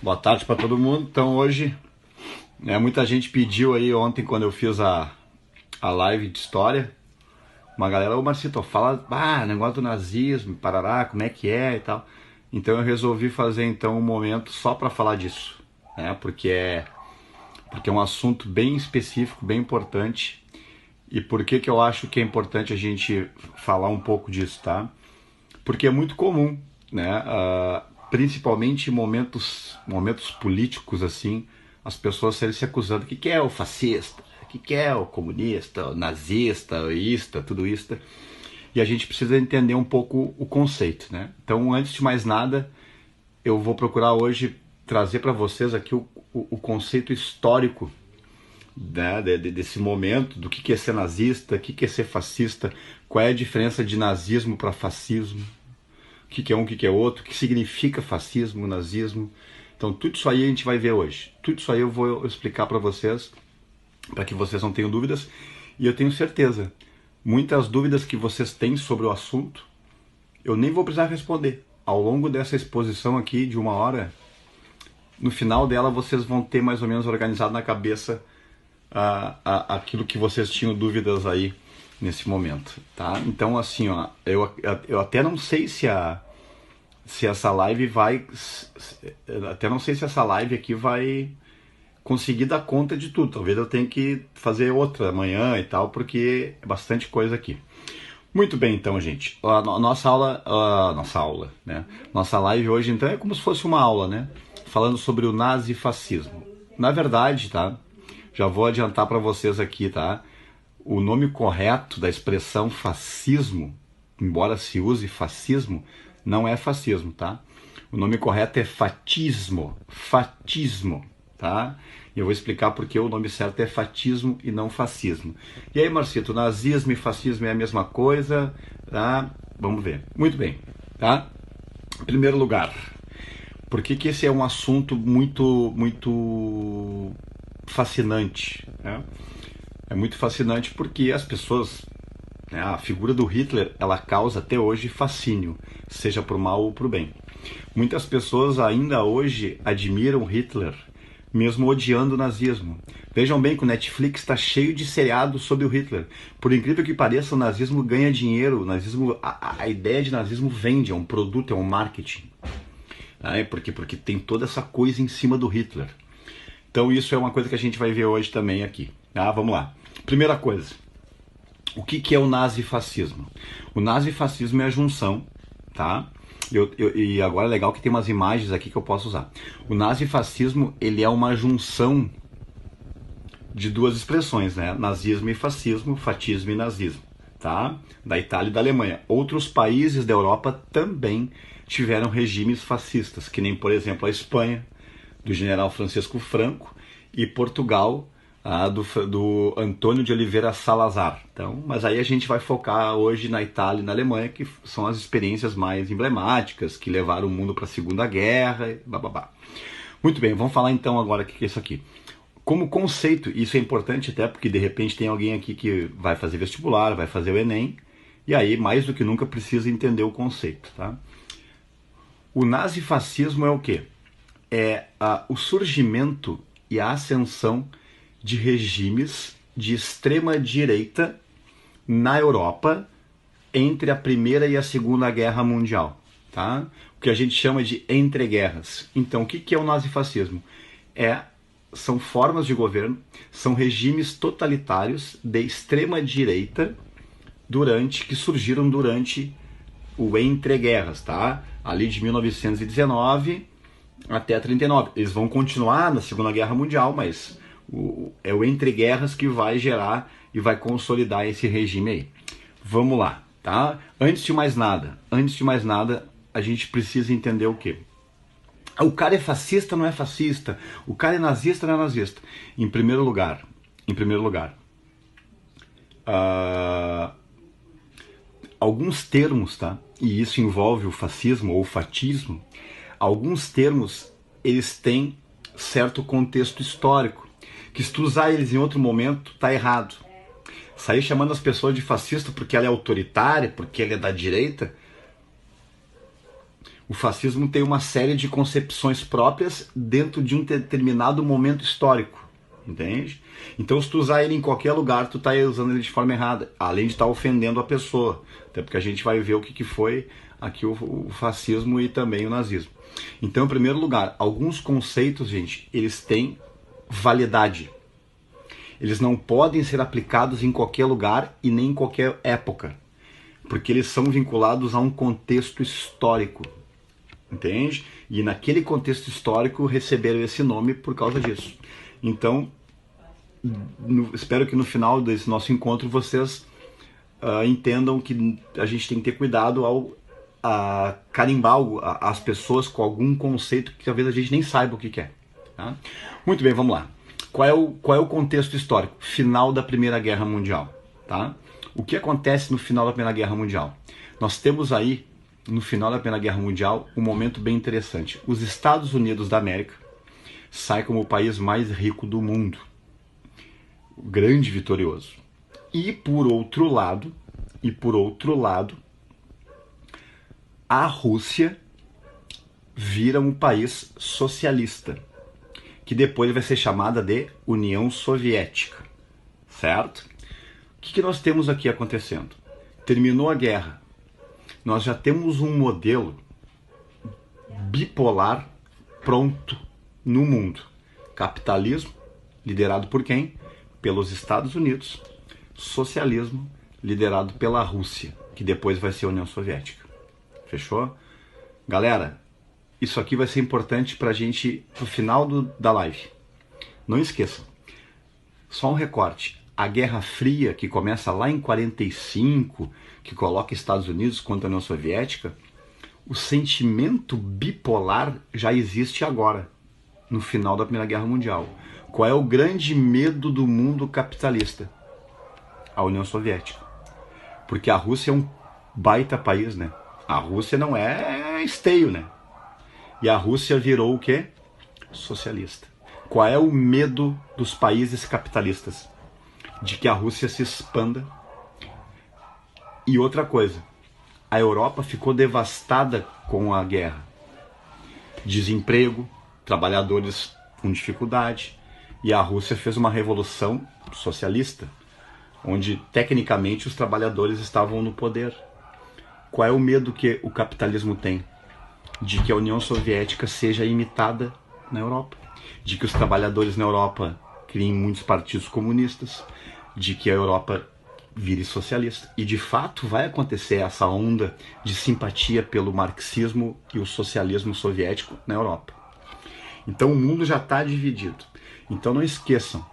Boa tarde para todo mundo. Então hoje, muita gente pediu aí ontem quando eu fiz a live de história, uma galera, ô Marcito, fala, negócio do nazismo, parará, como é que é e tal. Então eu resolvi fazer então um momento só para falar disso, né? Porque é um assunto bem específico, bem importante. E por que eu acho que é importante a gente falar um pouco disso, tá? Porque é muito comum, né? Principalmente em momentos políticos assim, as pessoas serem se acusando. O que é o fascista? O que é o comunista, o nazista, o ista, tudo isso. E a gente precisa entender um pouco o conceito, né? Então, antes de mais nada, eu vou procurar hoje trazer para vocês aqui o conceito histórico, né, desse momento, do que é ser nazista, o que é ser fascista, qual é a diferença de nazismo para fascismo, o que é um, o que é outro, o que significa fascismo, nazismo. Então tudo isso aí a gente vai ver hoje. Tudo isso aí eu vou explicar para vocês, para que vocês não tenham dúvidas. E eu tenho certeza, muitas dúvidas que vocês têm sobre o assunto, eu nem vou precisar responder. Ao longo dessa exposição aqui de 1 hora, no final dela vocês vão ter mais ou menos organizado na cabeça aquilo que vocês tinham dúvidas aí nesse momento, tá? Então assim, ó, eu até não sei se essa live vai, até não sei se essa live aqui vai conseguir dar conta de tudo. Talvez eu tenha que fazer outra amanhã e tal, porque é bastante coisa aqui. Muito bem, então, gente. Nossa aula, né? Nossa live hoje, então, é como se fosse uma aula, né? Falando sobre o nazifascismo. Na verdade, tá? Já vou adiantar para vocês aqui, tá? O nome correto da expressão fascismo, embora se use fascismo, não é fascismo, tá? O nome correto é fatismo, tá? E eu vou explicar porque o nome certo é fatismo e não fascismo. E aí, Marcito, nazismo e fascismo é a mesma coisa, tá? Vamos ver. Muito bem, tá? Em primeiro lugar, por que esse é um assunto muito fascinante, né? É muito fascinante porque as pessoas, né, a figura do Hitler, ela causa até hoje fascínio, seja por mal ou por bem. Muitas pessoas ainda hoje admiram Hitler, mesmo odiando o nazismo. Vejam bem que o Netflix está cheio de seriados sobre o Hitler. Por incrível que pareça, o nazismo ganha dinheiro, o nazismo, a ideia de nazismo vende, é um produto, é um marketing. Porque tem toda essa coisa em cima do Hitler. Então isso é uma coisa que a gente vai ver hoje também aqui. Vamos lá. Primeira coisa, o que é o nazifascismo? O nazifascismo é a junção, tá? E agora é legal que tem umas imagens aqui que eu posso usar. O nazifascismo, ele é uma junção de duas expressões, né? Nazismo e fascismo, fatismo e nazismo, tá? Da Itália e da Alemanha. Outros países da Europa também tiveram regimes fascistas, que nem, por exemplo, a Espanha, do general Francisco Franco, e Portugal, do Antônio de Oliveira Salazar. Então, mas aí a gente vai focar hoje na Itália e na Alemanha, que são as experiências mais emblemáticas, que levaram o mundo para a Segunda Guerra, bababá. Muito bem, vamos falar então agora o que é isso aqui. Como conceito, isso é importante até porque de repente tem alguém aqui que vai fazer vestibular, vai fazer o Enem, e aí mais do que nunca precisa entender o conceito, tá? O nazifascismo é o quê? É o surgimento e a ascensão de regimes de extrema direita na Europa entre a Primeira e a Segunda Guerra Mundial, tá? O que a gente chama de entreguerras. Então, o que é o nazifascismo? São formas de governo, são regimes totalitários de extrema direita que surgiram durante o entreguerras, tá? Ali de 1919 até 39. Eles vão continuar na Segunda Guerra Mundial, mas é o entreguerras que vai gerar e vai consolidar esse regime aí. Vamos lá, tá? Antes de mais nada, a gente precisa entender o quê? O cara é fascista, não é fascista? O cara é nazista, não é nazista? Em primeiro lugar, alguns termos, tá? E isso envolve o fascismo ou o fatismo. Alguns termos, eles têm certo contexto histórico, que se tu usar eles em outro momento, tá errado. Sair chamando as pessoas de fascista porque ela é autoritária, porque ela é da direita. O fascismo tem uma série de concepções próprias dentro de um determinado momento histórico, entende? Então, se tu usar ele em qualquer lugar, tu tá usando ele de forma errada, além de estar ofendendo a pessoa, até porque a gente vai ver o que foi aqui o fascismo e também o nazismo. Então, em primeiro lugar, alguns conceitos, gente, eles têm validade. Eles não podem ser aplicados em qualquer lugar e nem em qualquer época, porque eles são vinculados a um contexto histórico, entende? E naquele contexto histórico receberam esse nome por causa disso. Então, espero que no final desse nosso encontro vocês entendam que a gente tem que ter cuidado ao carimbar as pessoas com algum conceito que talvez a gente nem saiba o que é. Tá? Muito bem, vamos lá. Qual é o contexto histórico? Final da Primeira Guerra Mundial. Tá? O que acontece no final da Primeira Guerra Mundial? Nós temos aí, no final da Primeira Guerra Mundial, um momento bem interessante. Os Estados Unidos da América saem como o país mais rico do mundo. Grande vitorioso. E por outro lado, a Rússia vira um país socialista, que depois vai ser chamada de União Soviética, certo? O que nós temos aqui acontecendo? Terminou a guerra, nós já temos um modelo bipolar pronto no mundo. Capitalismo, liderado por quem? Pelos Estados Unidos. Socialismo, liderado pela Rússia, que depois vai ser a União Soviética. Fechou? Galera, isso aqui vai ser importante pra gente pro final da live. Não esqueçam. Só um recorte. A Guerra Fria, que começa lá em 45, que coloca Estados Unidos contra a União Soviética, o sentimento bipolar já existe agora, no final da Primeira Guerra Mundial. Qual é o grande medo do mundo capitalista? A União Soviética. Porque a Rússia é um baita país, né? A Rússia não é esteio, né? E a Rússia virou o quê? Socialista. Qual é o medo dos países capitalistas? De que a Rússia se expanda. E outra coisa, a Europa ficou devastada com a guerra. Desemprego, trabalhadores com dificuldade. E a Rússia fez uma revolução socialista, onde tecnicamente os trabalhadores estavam no poder. Qual é o medo que o capitalismo tem? De que a União Soviética seja imitada na Europa. De que os trabalhadores na Europa criem muitos partidos comunistas. De que a Europa vire socialista. E de fato vai acontecer essa onda de simpatia pelo marxismo e o socialismo soviético na Europa. Então o mundo já está dividido. Então não esqueçam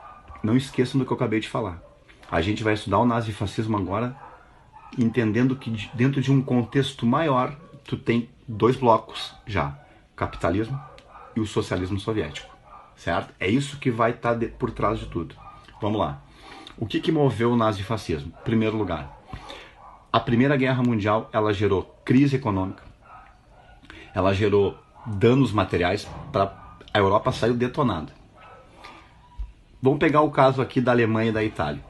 do que eu acabei de falar. A gente vai estudar o nazifascismo agora, entendendo que dentro de um contexto maior, tu tem dois blocos já, o capitalismo e o socialismo soviético, certo? É isso que vai estar por trás de tudo. Vamos lá. O que moveu o nazifascismo? Em primeiro lugar, a Primeira Guerra Mundial, ela gerou crise econômica, ela gerou danos materiais, a Europa saiu detonada. Vamos pegar o caso aqui da Alemanha e da Itália.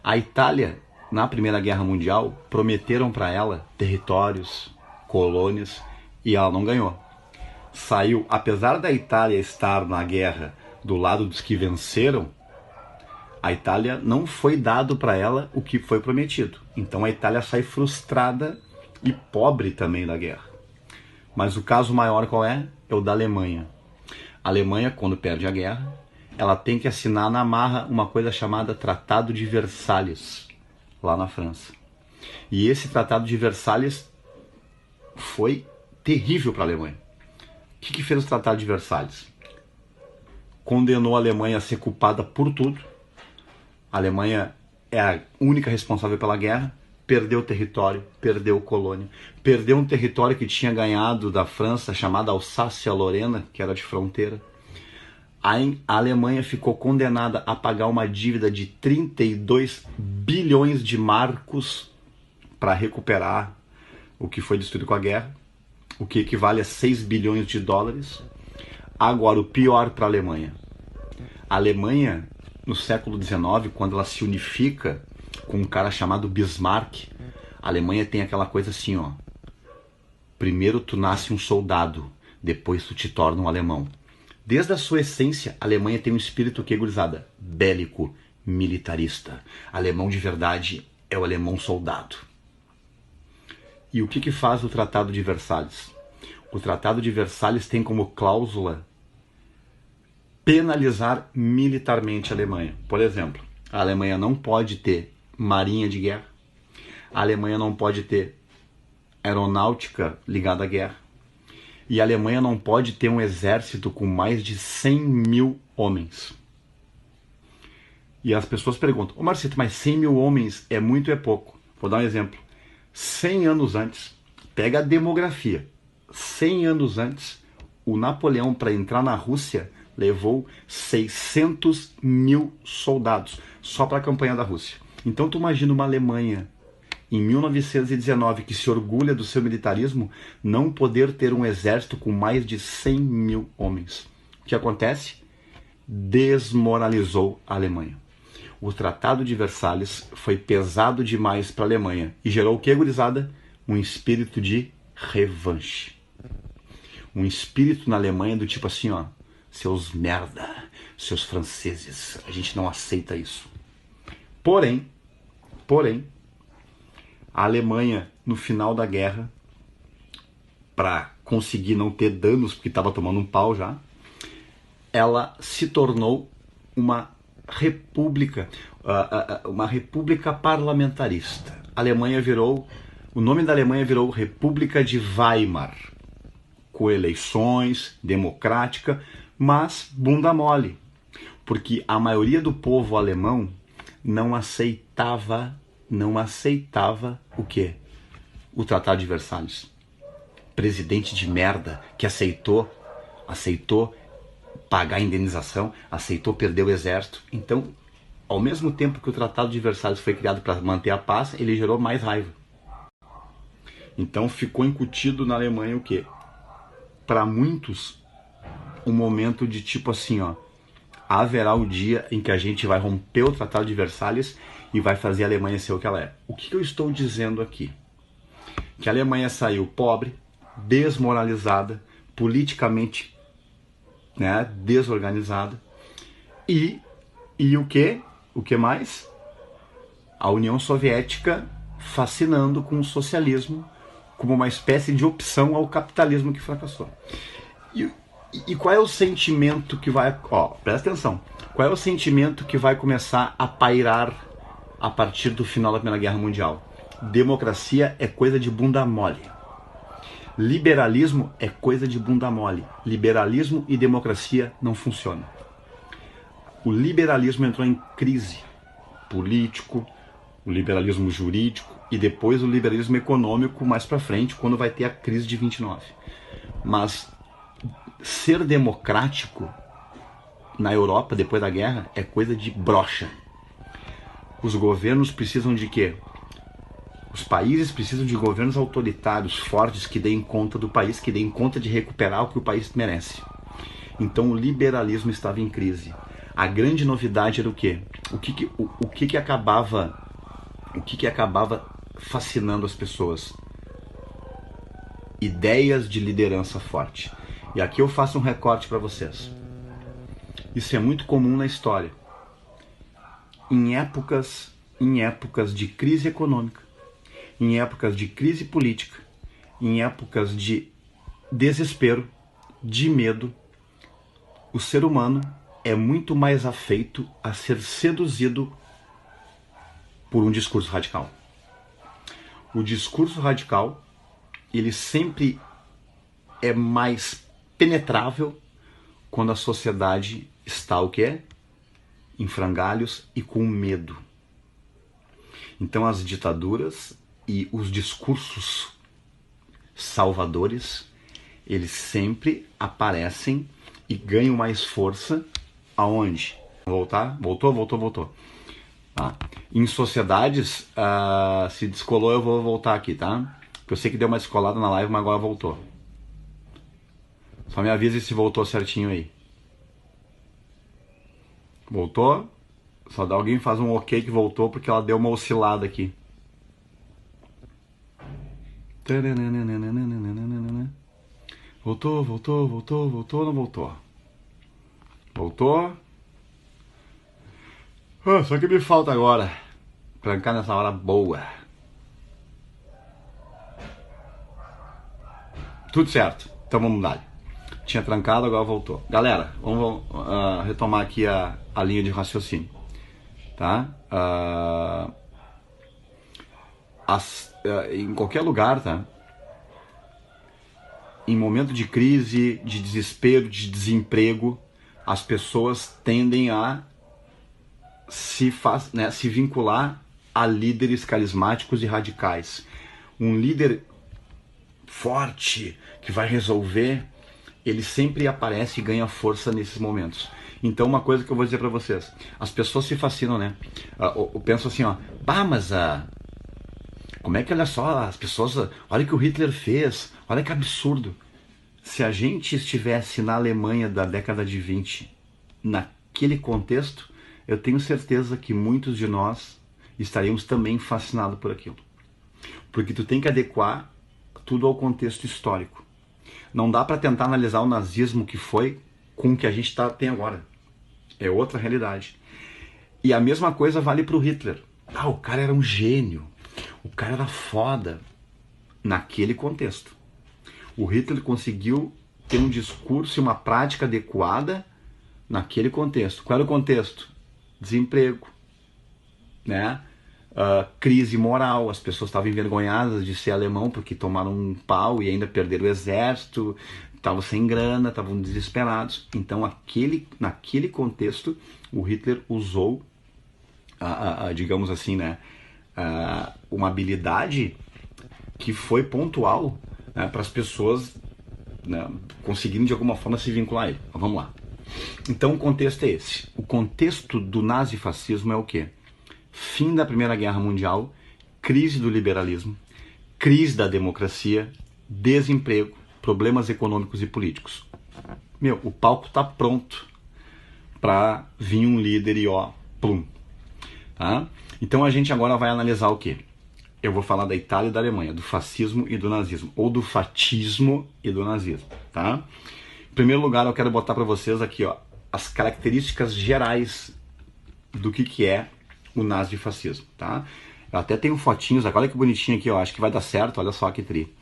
A Itália, na Primeira Guerra Mundial, prometeram para ela territórios, colônias, e ela não ganhou. Saiu, apesar da Itália estar na guerra do lado dos que venceram, a Itália não foi dado para ela o que foi prometido. Então a Itália sai frustrada e pobre também da guerra. Mas o caso maior qual é? É o da Alemanha. A Alemanha, quando perde a guerra, ela tem que assinar na marra uma coisa chamada Tratado de Versalhes, lá na França. E esse Tratado de Versalhes foi terrível para a Alemanha. O que fez o Tratado de Versalhes? Condenou a Alemanha a ser culpada por tudo. A Alemanha é a única responsável pela guerra, perdeu território, perdeu colônia, perdeu um território que tinha ganhado da França, chamada Alsácia-Lorena, que era de fronteira. A Alemanha ficou condenada a pagar uma dívida de 32 bilhões de marcos para recuperar o que foi destruído com a guerra, o que equivale a 6 bilhões de dólares. Agora, o pior para a Alemanha. A Alemanha, no século XIX, quando ela se unifica com um cara chamado Bismarck, a Alemanha tem aquela coisa assim, ó. Primeiro tu nasce um soldado, depois tu te torna um alemão. Desde a sua essência, a Alemanha tem um espírito que, gurizada, bélico, militarista. Alemão de verdade é o alemão soldado. E o que faz o Tratado de Versalhes? O Tratado de Versalhes tem como cláusula penalizar militarmente a Alemanha. Por exemplo, a Alemanha não pode ter marinha de guerra, a Alemanha não pode ter aeronáutica ligada à guerra, e a Alemanha não pode ter um exército com mais de 100 mil homens. E as pessoas perguntam, Marcito, mas 100 mil homens é muito ou é pouco? Vou dar um exemplo. 100 anos antes, pega a demografia, 100 anos antes, o Napoleão, para entrar na Rússia, levou 600 mil soldados, só para a campanha da Rússia. Então tu imagina uma Alemanha, em 1919, que se orgulha do seu militarismo, não poder ter um exército com mais de 100 mil homens. O que acontece? Desmoralizou a Alemanha. O Tratado de Versalhes foi pesado demais para a Alemanha e gerou o que, gurizada? Um espírito de revanche. Um espírito na Alemanha do tipo assim, ó, seus merda, seus franceses, a gente não aceita isso. Porém, a Alemanha, no final da guerra, para conseguir não ter danos, porque estava tomando um pau já, ela se tornou uma república parlamentarista. A Alemanha virou, o nome da Alemanha virou República de Weimar, com eleições, democrática, mas bunda mole, porque a maioria do povo alemão não aceitava o quê? O Tratado de Versalhes. Presidente de merda que aceitou pagar a indenização, aceitou perder o exército. Então, ao mesmo tempo que o Tratado de Versalhes foi criado para manter a paz, ele gerou mais raiva. Então ficou incutido na Alemanha o quê? Para muitos, um momento de tipo assim, ó, haverá o dia em que a gente vai romper o Tratado de Versalhes e vai fazer a Alemanha ser o que ela é. O que eu estou dizendo aqui? Que a Alemanha saiu pobre, desmoralizada, politicamente, né, desorganizada, e o que? O que mais? A União Soviética fascinando com o socialismo como uma espécie de opção ao capitalismo que fracassou. E qual é o sentimento que vai... Ó, presta atenção. Qual é o sentimento que vai começar a pairar a partir do final da Primeira Guerra Mundial? Democracia é coisa de bunda mole. Liberalismo é coisa de bunda mole. Liberalismo e democracia não funcionam. O liberalismo entrou em crise político, o liberalismo jurídico e depois o liberalismo econômico mais pra frente, quando vai ter a crise de 29. Mas ser democrático na Europa depois da guerra é coisa de brocha. Os governos precisam de quê? Os países precisam de governos autoritários, fortes, que deem conta do país, que deem conta de recuperar o que o país merece. Então o liberalismo estava em crise. A grande novidade era o quê? O que acabava fascinando as pessoas? Ideias de liderança forte. E aqui eu faço um recorte para vocês. Isso é muito comum na história. Em épocas de crise econômica, em épocas de crise política, em épocas de desespero, de medo, o ser humano é muito mais afeito a ser seduzido por um discurso radical. O discurso radical, ele sempre é mais penetrável quando a sociedade está o quê? Em frangalhos e com medo. Então as ditaduras e os discursos salvadores, eles sempre aparecem e ganham mais força aonde? Voltar? Voltou. Tá? Em sociedades, se descolou, eu vou voltar aqui, tá? Porque eu sei que deu uma descolada na live, mas agora voltou. Só me avisa se voltou certinho aí. Voltou? Só dá alguém faz um ok que voltou, porque ela deu uma oscilada aqui. Voltou, voltou, voltou, voltou, não voltou? Voltou? Só que me falta agora trancar nessa hora boa. Tudo certo, então vamos lá. Tinha trancado, agora voltou. Galera, vamos retomar aqui a linha de raciocínio, tá? Em qualquer lugar, tá? Em momento de crise, de desespero, de desemprego, as pessoas tendem a se vincular a líderes carismáticos e radicais. Um líder forte que vai resolver, ele sempre aparece e ganha força nesses momentos. Então, uma coisa que eu vou dizer para vocês: as pessoas se fascinam, né? Eu penso assim, ó, mas como é que, olha só, as pessoas, olha o que o Hitler fez, olha que absurdo. Se a gente estivesse na Alemanha da década de 20, naquele contexto, eu tenho certeza que muitos de nós estaríamos também fascinados por aquilo. Porque tu tem que adequar tudo ao contexto histórico. Não dá para tentar analisar o nazismo que foi com o que a gente tem agora. É outra realidade. E a mesma coisa vale para o Hitler. O cara era um gênio. O cara era foda. Naquele contexto. O Hitler conseguiu ter um discurso e uma prática adequada naquele contexto. Qual era o contexto? Desemprego, né? Crise moral, as pessoas estavam envergonhadas de ser alemão porque tomaram um pau e ainda perderam o exército, estavam sem grana, estavam desesperados. Então, naquele contexto, o Hitler usou, digamos assim, né, uma habilidade que foi pontual, né, para as pessoas, né, conseguirem de alguma forma se vincular a ele. Então, vamos lá. Então o contexto é esse. O contexto do nazifascismo é o quê? Fim da Primeira Guerra Mundial, crise do liberalismo, crise da democracia, desemprego, problemas econômicos e políticos. O palco está pronto para vir um líder e plum. Tá? Então a gente agora vai analisar o quê? Eu vou falar da Itália e da Alemanha, do fascismo e do nazismo, ou do fatismo e do nazismo, tá? Em primeiro lugar, eu quero botar para vocês aqui, as características gerais do que é o nazifascismo, tá? Eu até tenho fotinhos aqui, olha que bonitinho aqui, acho que vai dar certo, olha só que tri.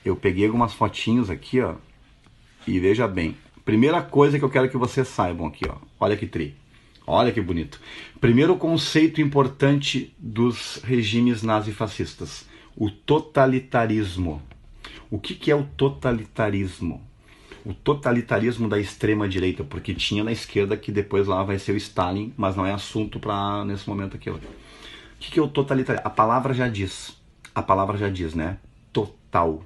Eu peguei algumas fotinhos aqui, e veja bem. Primeira coisa que eu quero que vocês saibam aqui, olha que tri. Olha que bonito. Primeiro conceito importante dos regimes nazifascistas: o totalitarismo. O que é o totalitarismo? O totalitarismo da extrema-direita, porque tinha na esquerda, que depois lá vai ser o Stalin, mas não é assunto para nesse momento aqui. O que é o totalitarismo? A palavra já diz, né? Total.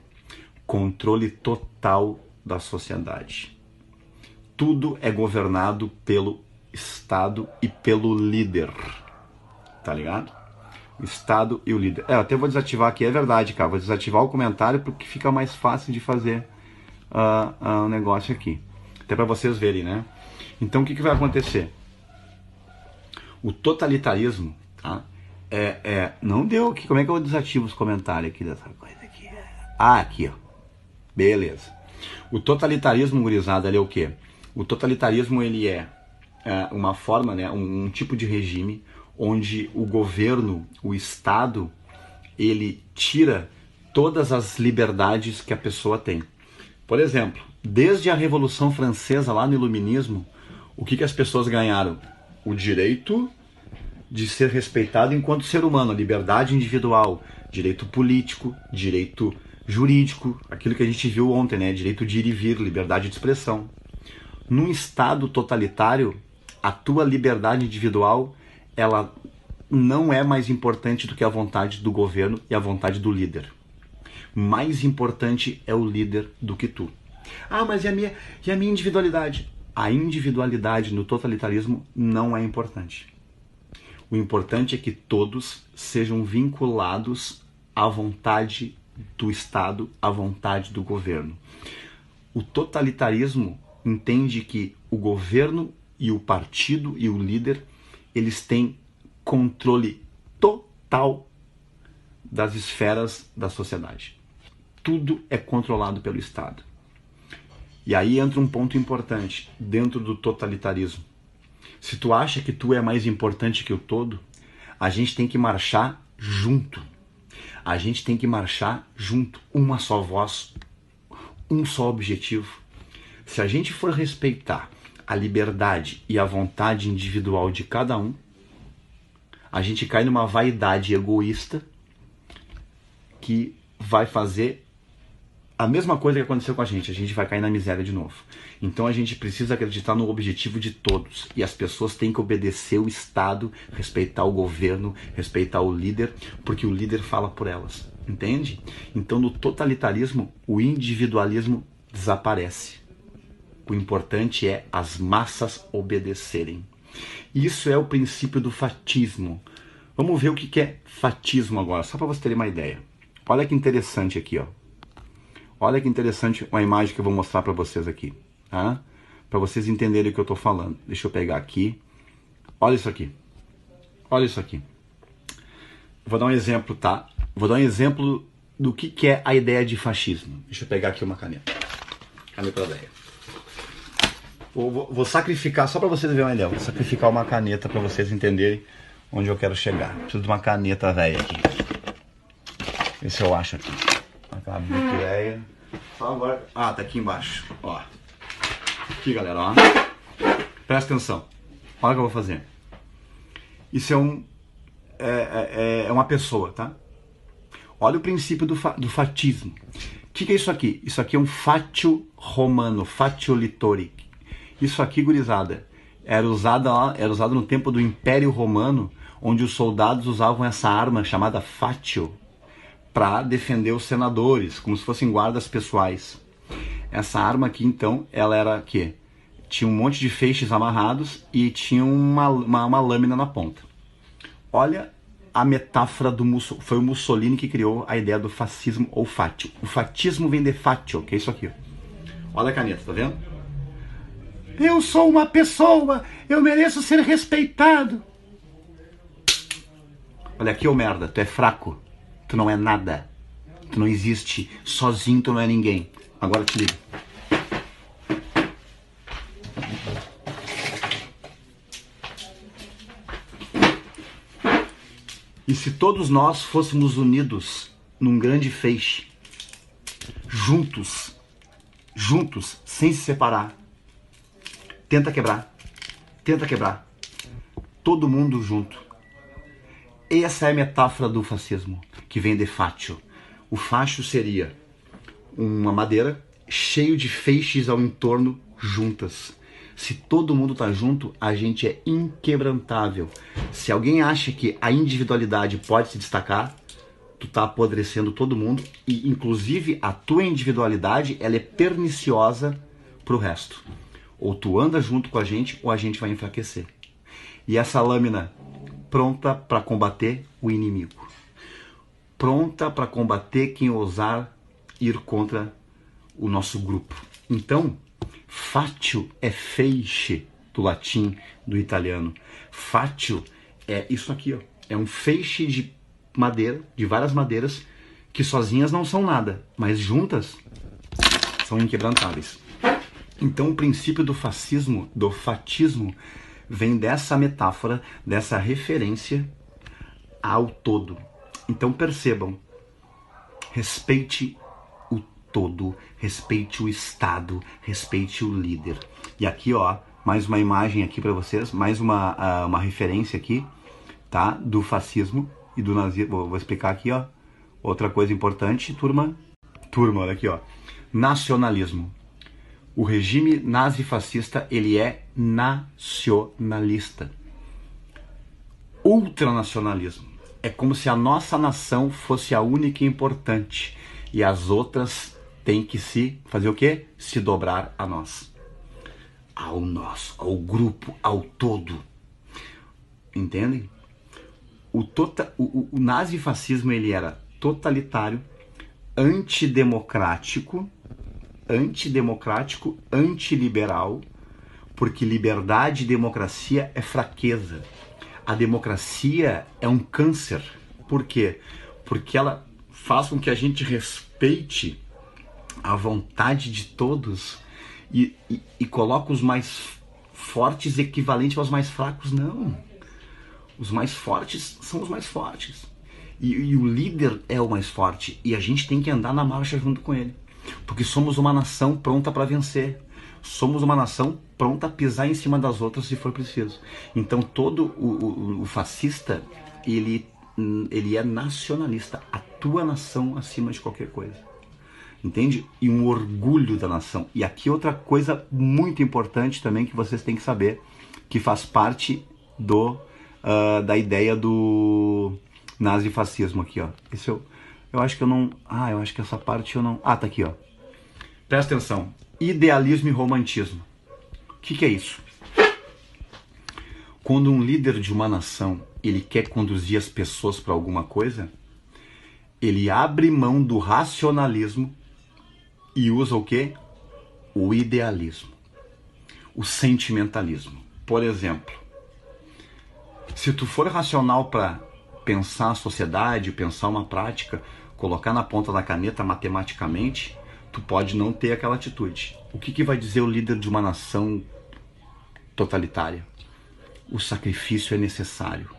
Controle total da sociedade. Tudo é governado pelo Estado e pelo líder, tá ligado? O Estado e o líder. Eu até vou desativar aqui, é verdade, cara. Vou desativar o comentário porque fica mais fácil de fazer o negócio aqui. Até para vocês verem, né? Então o que vai acontecer? O totalitarismo, tá? Não deu aqui. Como é que eu desativo os comentários aqui dessa coisa aqui? Aqui, Beleza. O totalitarismo, gurizada, ele é o quê? O totalitarismo, ele é uma forma, né, um tipo de regime onde o governo, o Estado, ele tira todas as liberdades que a pessoa tem. Por exemplo, desde a Revolução Francesa, lá no Iluminismo, o que as pessoas ganharam? O direito de ser respeitado enquanto ser humano, a liberdade individual, direito político, direito jurídico, aquilo que a gente viu ontem, né, direito de ir e vir, liberdade de expressão. Num Estado totalitário, a tua liberdade individual, ela não é mais importante do que a vontade do governo e a vontade do líder. Mais importante é o líder do que tu. Mas e a minha individualidade? A individualidade no totalitarismo não é importante. O importante é que todos sejam vinculados à vontade do Estado, à vontade do governo. O totalitarismo entende que o governo e o partido e o líder, eles têm controle total das esferas da sociedade. Tudo é controlado pelo Estado. E aí entra um ponto importante dentro do totalitarismo. Se tu acha que tu é mais importante que o todo, a gente tem que marchar junto. A gente tem que marchar junto, uma só voz, um só objetivo. Se a gente for respeitar a liberdade e a vontade individual de cada um, a gente cai numa vaidade egoísta que vai fazer a mesma coisa que aconteceu com a gente vai cair na miséria de novo. Então a gente precisa acreditar no objetivo de todos, e as pessoas têm que obedecer o Estado, respeitar o governo, respeitar o líder, porque o líder fala por elas, entende? Então no totalitarismo, o individualismo desaparece. O importante é as massas obedecerem. Isso é o princípio do fatismo. Vamos ver o que é fatismo agora, só para vocês terem uma ideia. Olha que interessante aqui, ó. Olha que interessante uma imagem que eu vou mostrar para vocês aqui, tá? Para vocês entenderem o que eu estou falando. Deixa eu pegar aqui. Olha isso aqui. Olha isso aqui. Vou dar um exemplo, tá? Vou dar um exemplo do que é a ideia de fascismo. Deixa eu pegar aqui uma caneta. Caneta velha. Vou sacrificar, só para vocês verem uma ideia, vou sacrificar uma caneta para vocês entenderem onde eu quero chegar. Preciso de uma caneta velha aqui. Vê se eu acho aqui. Uma muito velha. Só agora. Ah, tá aqui embaixo. Ó. Aqui, galera, ó. Presta atenção. Olha o que eu vou fazer. Isso é uma pessoa, tá? Olha o princípio do fatismo. O que é isso aqui? Isso aqui é um fatio romano, fatio litori. Isso aqui, gurizada, era usado no tempo do Império Romano, onde os soldados usavam essa arma chamada fatio para defender os senadores, como se fossem guardas pessoais. Essa arma aqui, então, ela era o quê? Tinha um monte de feixes amarrados e tinha uma lâmina na ponta. Olha a metáfora do Mussolini. Foi o Mussolini que criou a ideia do fascismo ou fatio. O fatismo vem de fatio, que é isso aqui. Olha a caneta, tá vendo? Eu sou uma pessoa, eu mereço ser respeitado. Olha aqui, ô merda, tu é fraco. Tu não é nada. Tu não existe. Sozinho tu não é ninguém. Agora te liga. E se todos nós fôssemos unidos num grande feixe, juntos, sem se separar, tenta quebrar, todo mundo junto. Essa é a metáfora do fascismo, que vem de fatio. O fatio seria uma madeira cheio de feixes ao entorno juntas. Se todo mundo tá junto, a gente é inquebrantável. Se alguém acha que a individualidade pode se destacar, tu tá apodrecendo todo mundo, e inclusive a tua individualidade, ela é perniciosa pro resto. Ou tu anda junto com a gente, ou a gente vai enfraquecer. E essa lâmina pronta para combater o inimigo, pronta para combater quem ousar ir contra o nosso grupo. Então, fatio é feixe do latim, do italiano. Fatio é isso aqui, ó. É um feixe de madeira, de várias madeiras, que sozinhas não são nada, mas juntas são inquebrantáveis. Então o princípio do fascismo, do fatismo, vem dessa metáfora, dessa referência ao todo. Então percebam, respeite o todo, respeite o Estado, respeite o líder. E aqui, ó, mais uma imagem aqui para vocês, mais uma referência aqui, tá? Do fascismo e do nazismo. Vou explicar aqui, ó. Outra coisa importante, turma, olha aqui, ó. Nacionalismo. O regime nazifascista, ele é nacionalista. Ultranacionalismo. É como se a nossa nação fosse a única e importante. E as outras têm que fazer o quê? Se dobrar a nós. Ao nós, ao grupo, ao todo. Entendem? O nazifascismo, ele era totalitário, antidemocrático, antiliberal, porque liberdade e democracia é fraqueza. A democracia é um câncer. Por quê? Porque ela faz com que a gente respeite a vontade de todos e coloca os mais fortes equivalente aos mais fracos. Não. Os mais fortes são os mais fortes. E o líder é o mais forte. E a gente tem que andar na marcha junto com ele. Porque somos uma nação pronta para vencer. Somos uma nação pronta a pisar em cima das outras se for preciso. Então todo o fascista, ele é nacionalista. A tua nação acima de qualquer coisa. Entende? E um orgulho da nação. E aqui outra coisa muito importante também que vocês têm que saber, que faz parte da ideia do nazifascismo aqui, ó. Esse eu acho que eu não... eu acho que essa parte eu não... tá aqui, ó. Presta atenção. Idealismo e romantismo. O que é isso? Quando um líder de uma nação, ele quer conduzir as pessoas para alguma coisa, ele abre mão do racionalismo e usa o quê? O idealismo. O sentimentalismo. Por exemplo, se tu for racional para pensar a sociedade, pensar uma prática, colocar na ponta da caneta matematicamente, tu pode não ter aquela atitude. O que vai dizer o líder de uma nação totalitária? O sacrifício é necessário.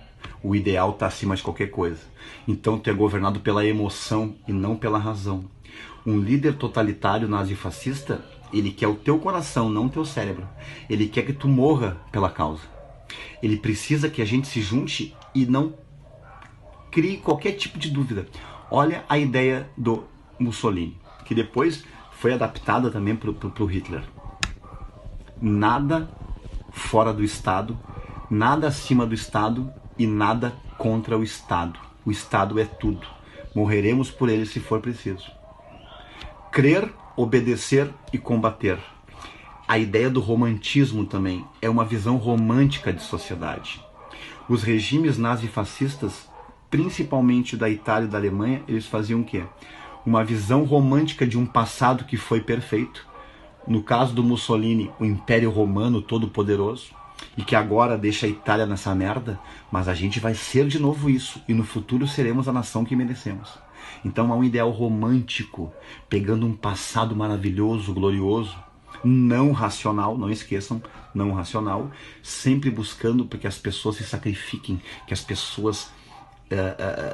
O ideal está acima de qualquer coisa. Então tu é governado pela emoção e não pela razão. Um líder totalitário nazifascista, ele quer o teu coração, não o teu cérebro. Ele quer que tu morra pela causa. Ele precisa que a gente se junte e não crie qualquer tipo de dúvida. Olha a ideia do Mussolini, que depois foi adaptada também para o Hitler. Nada fora do Estado, nada acima do Estado e nada contra o Estado. O Estado é tudo. Morreremos por ele se for preciso. Crer, obedecer e combater. A ideia do romantismo também é uma visão romântica de sociedade. Os regimes nazifascistas, principalmente da Itália e da Alemanha, eles faziam o quê? Uma visão romântica de um passado que foi perfeito. No caso do Mussolini, o Império Romano todo-poderoso, e que agora deixa a Itália nessa merda, mas a gente vai ser de novo isso, e no futuro seremos a nação que merecemos. Então há um ideal romântico, pegando um passado maravilhoso, glorioso, não racional, não esqueçam, não racional, sempre buscando para que as pessoas se sacrifiquem, que as pessoas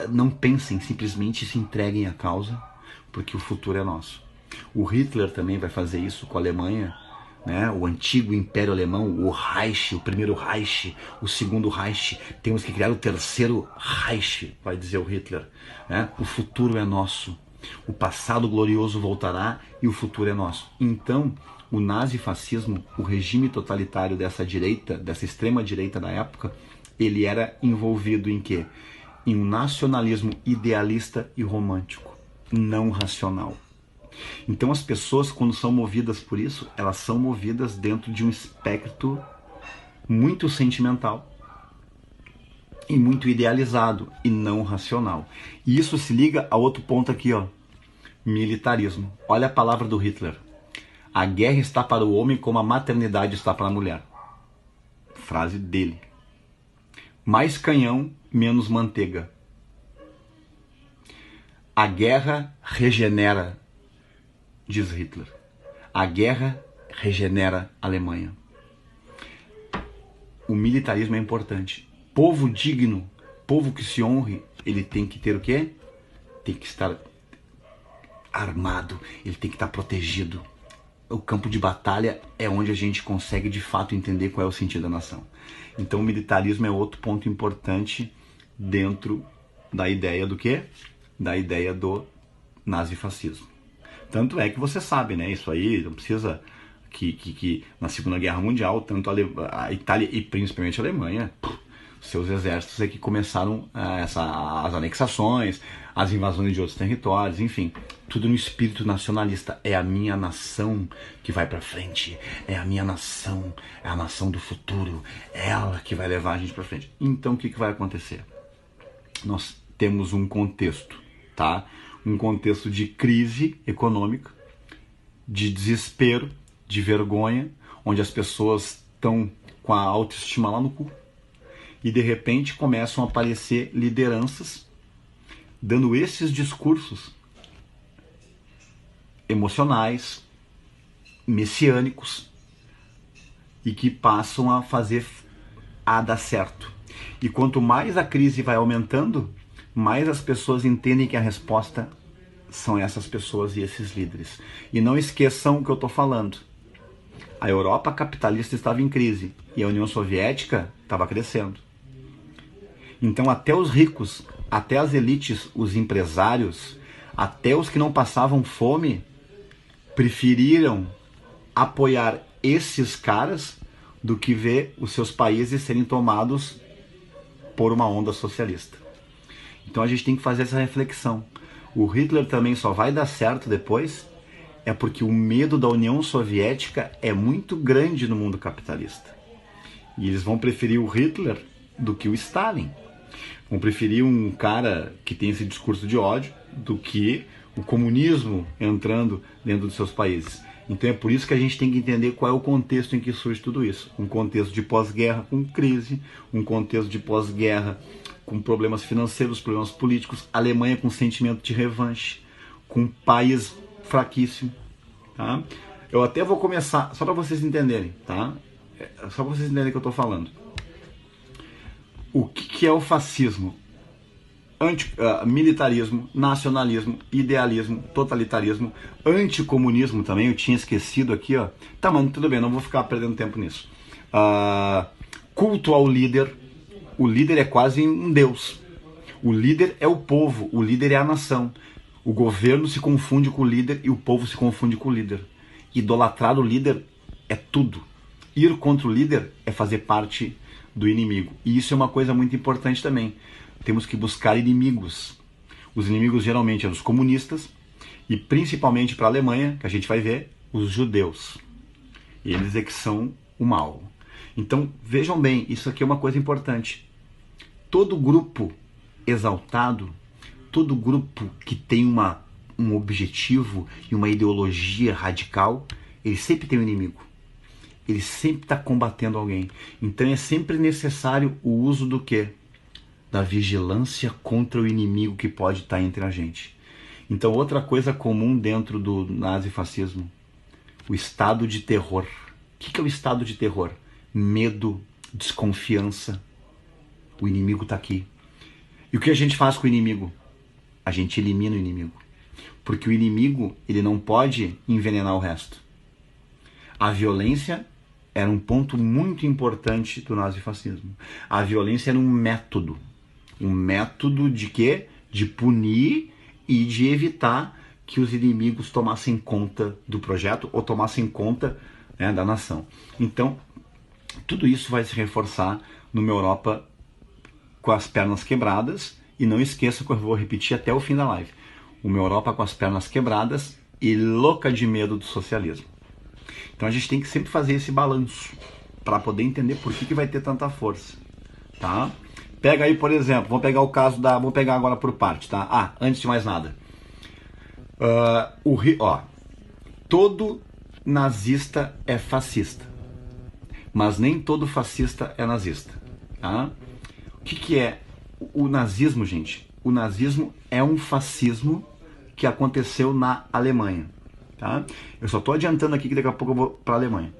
não pensem, simplesmente se entreguem à causa, porque o futuro é nosso. O Hitler também vai fazer isso com a Alemanha, né? O antigo Império Alemão, o Reich, o primeiro Reich, o segundo Reich, temos que criar o terceiro Reich, vai dizer o Hitler, né? O futuro é nosso, o passado glorioso voltará e o futuro é nosso. Então, o nazifascismo, o regime totalitário dessa direita, dessa extrema direita da época, ele era envolvido em quê? Em um nacionalismo idealista e romântico, não racional. Então as pessoas, quando são movidas por isso, elas são movidas dentro de um espectro muito sentimental e muito idealizado e não racional. E isso se liga a outro ponto aqui, ó, militarismo. Olha a palavra do Hitler. A guerra está para o homem como a maternidade está para a mulher. Frase dele. Mais canhão, menos manteiga. A guerra regenera, diz Hitler. A guerra regenera a Alemanha. O militarismo é importante. Povo digno, povo que se honre, ele tem que ter o quê? Tem que estar armado, ele tem que estar protegido. O campo de batalha é onde a gente consegue de fato entender qual é o sentido da nação. Então o militarismo é outro ponto importante dentro da ideia do quê? Da ideia do nazifascismo. Tanto é que você sabe, né? Isso aí não precisa que na Segunda Guerra Mundial, tanto a Itália e principalmente a Alemanha, seus exércitos é que começaram as anexações, as invasões de outros territórios, enfim, tudo no espírito nacionalista. É a minha nação que vai para frente, é a minha nação, é a nação do futuro, é ela que vai levar a gente para frente. Então o que vai acontecer? Nós temos um contexto, tá? Um contexto de crise econômica, de desespero, de vergonha, onde as pessoas estão com a autoestima lá no cu, e de repente começam a aparecer lideranças dando esses discursos emocionais, messiânicos, e que passam a dar certo. E quanto mais a crise vai aumentando, mais as pessoas entendem que a resposta são essas pessoas e esses líderes. E não esqueçam o que eu estou falando. A Europa capitalista estava em crise e a União Soviética estava crescendo. Então até os ricos, até as elites, os empresários, até os que não passavam fome, preferiram apoiar esses caras do que ver os seus países serem tomados por uma onda socialista. Então a gente tem que fazer essa reflexão. O Hitler também só vai dar certo depois é porque o medo da União Soviética é muito grande no mundo capitalista. E eles vão preferir o Hitler do que o Stalin. Vão preferir um cara que tem esse discurso de ódio do que o comunismo entrando dentro dos seus países. Então é por isso que a gente tem que entender qual é o contexto em que surge tudo isso. Um contexto de pós-guerra com crise, um contexto de pós-guerra com problemas financeiros, problemas políticos, Alemanha com sentimento de revanche, com um país fraquíssimo. Tá? Eu até vou começar, só para vocês entenderem, tá? Só para vocês entenderem o que eu estou falando. O que é o fascismo? Militarismo, nacionalismo, idealismo, totalitarismo, anticomunismo também, eu tinha esquecido aqui, ó. Tá, mano, tudo bem, não vou ficar perdendo tempo nisso. Culto ao líder. O líder é quase um deus. O líder é o povo, o líder é a nação. O governo se confunde com o líder e o povo se confunde com o líder. Idolatrar o líder é tudo. Ir contra o líder é fazer parte do inimigo. E isso é uma coisa muito importante também. Temos que buscar inimigos. Os inimigos geralmente são os comunistas e principalmente para a Alemanha, que a gente vai ver, os judeus. Eles é que são o mal. Então, vejam bem, isso aqui é uma coisa importante. Todo grupo exaltado, todo grupo que tem um objetivo e uma ideologia radical, ele sempre tem um inimigo. Ele sempre está combatendo alguém. Então é sempre necessário o uso do quê? Da vigilância contra o inimigo que pode estar entre a gente. Então outra coisa comum dentro do nazifascismo, o estado de terror. O que é o estado de terror? Medo, desconfiança. O inimigo está aqui. E o que a gente faz com o inimigo? A gente elimina o inimigo. Porque o inimigo, ele não pode envenenar o resto. A violência era um ponto muito importante do nazifascismo. A violência era um método. Um método de quê? De punir e de evitar que os inimigos tomassem conta do projeto ou tomassem conta, né, da nação. Então, tudo isso vai se reforçar numa Europa com as pernas quebradas. E não esqueça que eu vou repetir até o fim da live. Uma Europa com as pernas quebradas e louca de medo do socialismo. Então a gente tem que sempre fazer esse balanço para poder entender por que vai ter tanta força, tá? Pega aí, por exemplo, vamos pegar o caso da... Vou pegar agora por parte, tá? Antes de mais nada. Todo nazista é fascista. Mas nem todo fascista é nazista, tá? O que é o nazismo, gente? O nazismo é um fascismo que aconteceu na Alemanha. Tá? Eu só estou adiantando aqui que daqui a pouco eu vou para a Alemanha.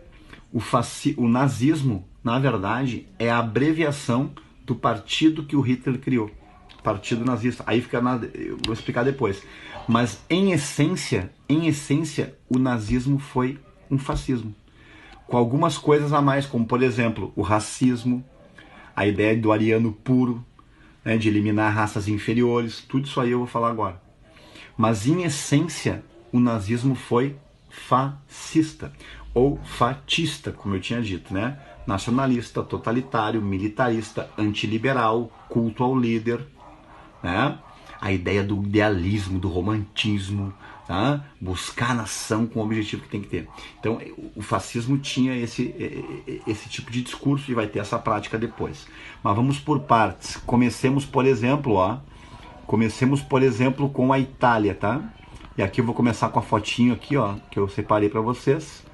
O nazismo, na verdade, é a abreviação do partido que o Hitler criou. Partido nazista. Aí fica eu vou explicar depois. Mas em essência, o nazismo foi um fascismo. Com algumas coisas a mais, como por exemplo, o racismo, a ideia do ariano puro, né, de eliminar raças inferiores, tudo isso aí eu vou falar agora. Mas em essência, o nazismo foi fascista, ou fatista, como eu tinha dito, né? Nacionalista, totalitário, militarista, antiliberal, culto ao líder, né? A ideia do idealismo, do romantismo, tá? Buscar a nação com o objetivo que tem que ter. Então, o fascismo tinha esse tipo de discurso e vai ter essa prática depois. Mas vamos por partes. Comecemos, por exemplo, com a Itália, tá? E aqui eu vou começar com a fotinho aqui, ó, que eu separei pra vocês.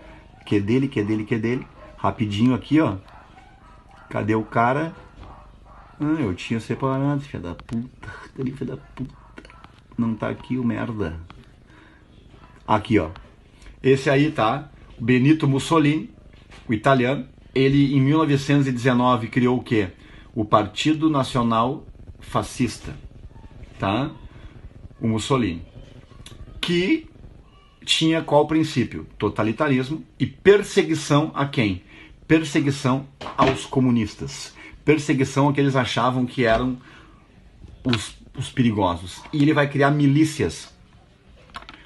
Que é dele. Rapidinho aqui, ó. Cadê o cara? Eu tinha separado, filha da puta. Não tá aqui o merda. Aqui, ó. Esse aí, tá? Benito Mussolini, o italiano. Ele, em 1919, criou o quê? O Partido Nacional Fascista, tá? O Mussolini. Que tinha qual princípio? Totalitarismo e perseguição a quem? Perseguição aos comunistas. Perseguição a que eles achavam que eram os perigosos. E ele vai criar milícias.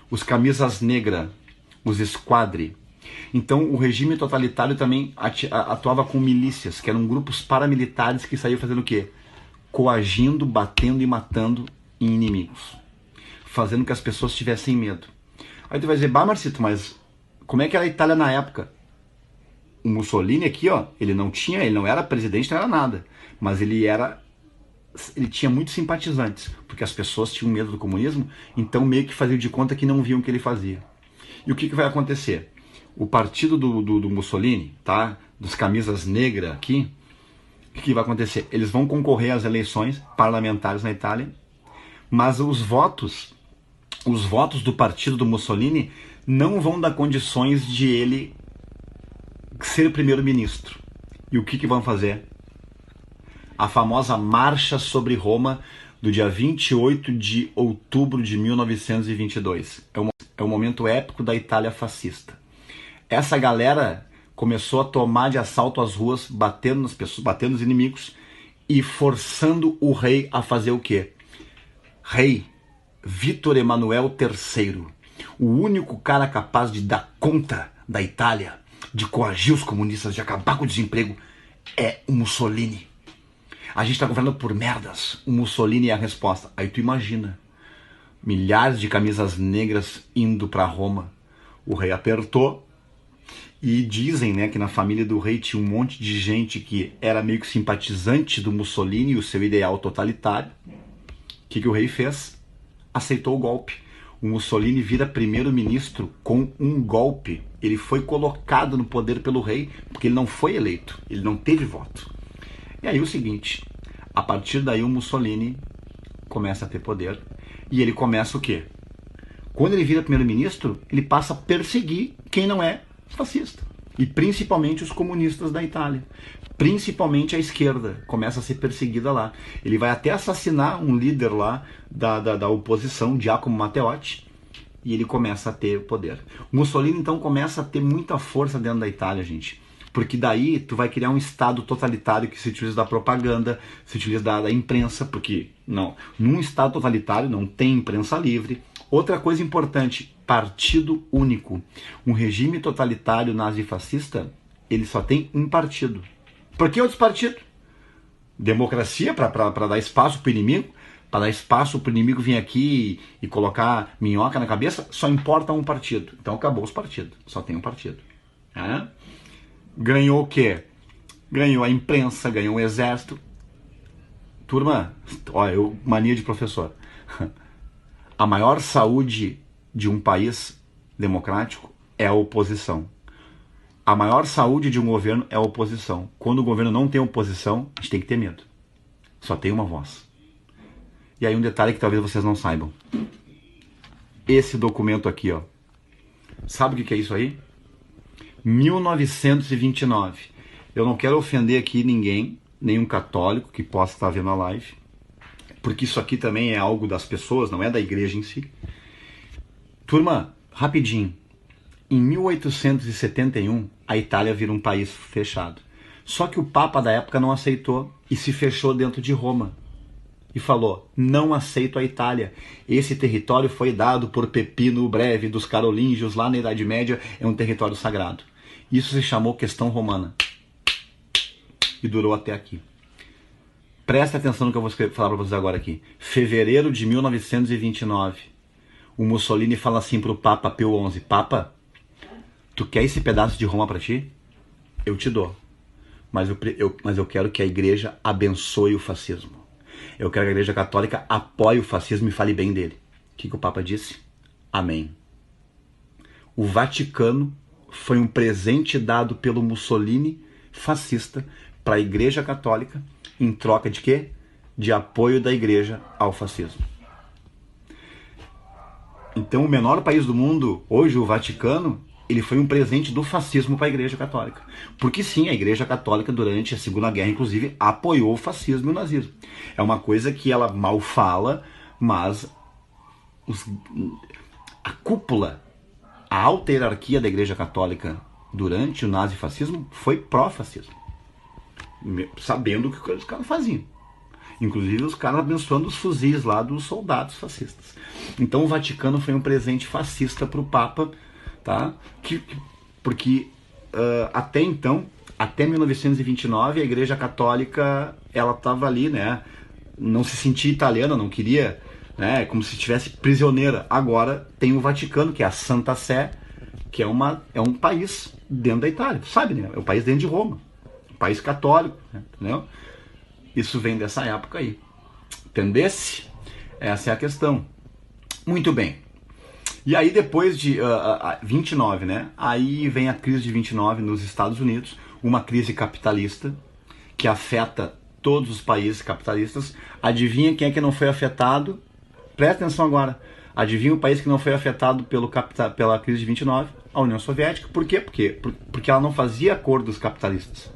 Os camisas negra, os esquadre. Então o regime totalitário também atuava com milícias, que eram grupos paramilitares que saíam fazendo o quê? Coagindo, batendo e matando em inimigos. Fazendo que as pessoas tivessem medo. Aí tu vai dizer, bah, Marcito, mas como é que era a Itália na época? O Mussolini aqui, ó, ele não era presidente, não era nada. Mas ele tinha muitos simpatizantes, porque as pessoas tinham medo do comunismo, então meio que faziam de conta que não viam o que ele fazia. E o que vai acontecer? O partido do Mussolini, tá? Dos camisas negras aqui, o que vai acontecer? Eles vão concorrer às eleições parlamentares na Itália, mas os votos do partido do Mussolini não vão dar condições de ele ser primeiro-ministro. E o que vão fazer? A famosa Marcha sobre Roma do dia 28 de outubro de 1922. É um momento épico da Itália fascista. Essa galera começou a tomar de assalto as ruas, batendo nas pessoas, batendo nos inimigos e forçando o rei a fazer o quê? Rei Vítor Emanuel III, o único cara capaz de dar conta da Itália, de coagir os comunistas, de acabar com o desemprego, é o Mussolini. A gente está governando por merdas. O Mussolini é a resposta. Aí tu imagina, milhares de camisas negras indo para Roma. O rei apertou e dizem, né, que na família do rei tinha um monte de gente que era meio que simpatizante do Mussolini e o seu ideal totalitário. O que o rei fez? Aceitou o golpe. O Mussolini vira primeiro-ministro com um golpe. Ele foi colocado no poder pelo rei porque ele não foi eleito, ele não teve voto. E aí o seguinte, a partir daí o Mussolini começa a ter poder e ele começa o quê? Quando ele vira primeiro-ministro, ele passa a perseguir quem não é fascista. E principalmente os comunistas da Itália. Principalmente a esquerda começa a ser perseguida lá. Ele vai até assassinar um líder lá da oposição, Giacomo Matteotti, e ele começa a ter poder. O Mussolini então começa a ter muita força dentro da Itália, gente. Porque daí tu vai criar um Estado totalitário que se utiliza da propaganda, se utiliza da imprensa, porque não, num Estado totalitário não tem imprensa livre. Outra coisa importante, partido único. Um regime totalitário nazifascista, ele só tem um partido. Por que outros partidos? Democracia para dar espaço para o inimigo, para dar espaço para o inimigo vir aqui e colocar minhoca na cabeça, só importa um partido. Então acabou os partidos, só tem um partido. É? Ganhou o quê? Ganhou a imprensa, ganhou o exército. Turma, olha, mania de professor. A maior saúde de um país democrático é a oposição. A maior saúde de um governo é a oposição. Quando o governo não tem oposição, a gente tem que ter medo. Só tem uma voz. E aí um detalhe que talvez vocês não saibam. Esse documento aqui, ó. Sabe o que é isso aí? 1929. Eu não quero ofender aqui ninguém, nenhum católico que possa estar vendo a live, porque isso aqui também é algo das pessoas, não é da igreja em si. Turma, rapidinho. Em 1871, a Itália vira um país fechado. Só que o Papa da época não aceitou e se fechou dentro de Roma. E falou, não aceito a Itália. Esse território foi dado por Pepino o Breve dos Carolíngios lá na Idade Média, é um território sagrado. Isso se chamou questão romana. E durou até aqui. Presta atenção no que eu vou falar para vocês agora aqui. Fevereiro de 1929. O Mussolini fala assim para o Papa Pio XI. Papa, tu quer esse pedaço de Roma para ti? Eu te dou. Mas eu quero que a igreja abençoe o fascismo. Eu quero que a igreja católica apoie o fascismo e fale bem dele. O que o Papa disse? Amém. O Vaticano foi um presente dado pelo Mussolini fascista para a igreja católica em troca de quê? De apoio da igreja ao fascismo. Então o menor país do mundo, hoje o Vaticano, ele foi um presente do fascismo para a Igreja Católica. Porque sim, a Igreja Católica durante a Segunda Guerra, inclusive, apoiou o fascismo e o nazismo. É uma coisa que ela mal fala, mas a cúpula, a alta hierarquia da Igreja Católica durante o nazifascismo foi pró-fascismo. Sabendo o que os caras faziam. Inclusive os caras abençoando os fuzis lá dos soldados fascistas. Então o Vaticano foi um presente fascista para o Papa, tá? Porque até então, até 1929, a Igreja Católica ela estava ali, né? Não se sentia italiana, não queria, né? Como se estivesse prisioneira. Agora tem o Vaticano, que é a Santa Sé, que é um país dentro da Itália, sabe, né? É um país dentro de Roma, um país católico, né? Entendeu? Isso vem dessa época aí. Entendesse? Essa é a questão. Muito bem. E aí depois de 29, né? Aí vem a crise de 29 nos Estados Unidos, uma crise capitalista que afeta todos os países capitalistas. Adivinha quem é que não foi afetado? Presta atenção agora. Adivinha o país que não foi afetado pela crise de 29? A União Soviética. Por quê? Porque ela não fazia acordos capitalistas.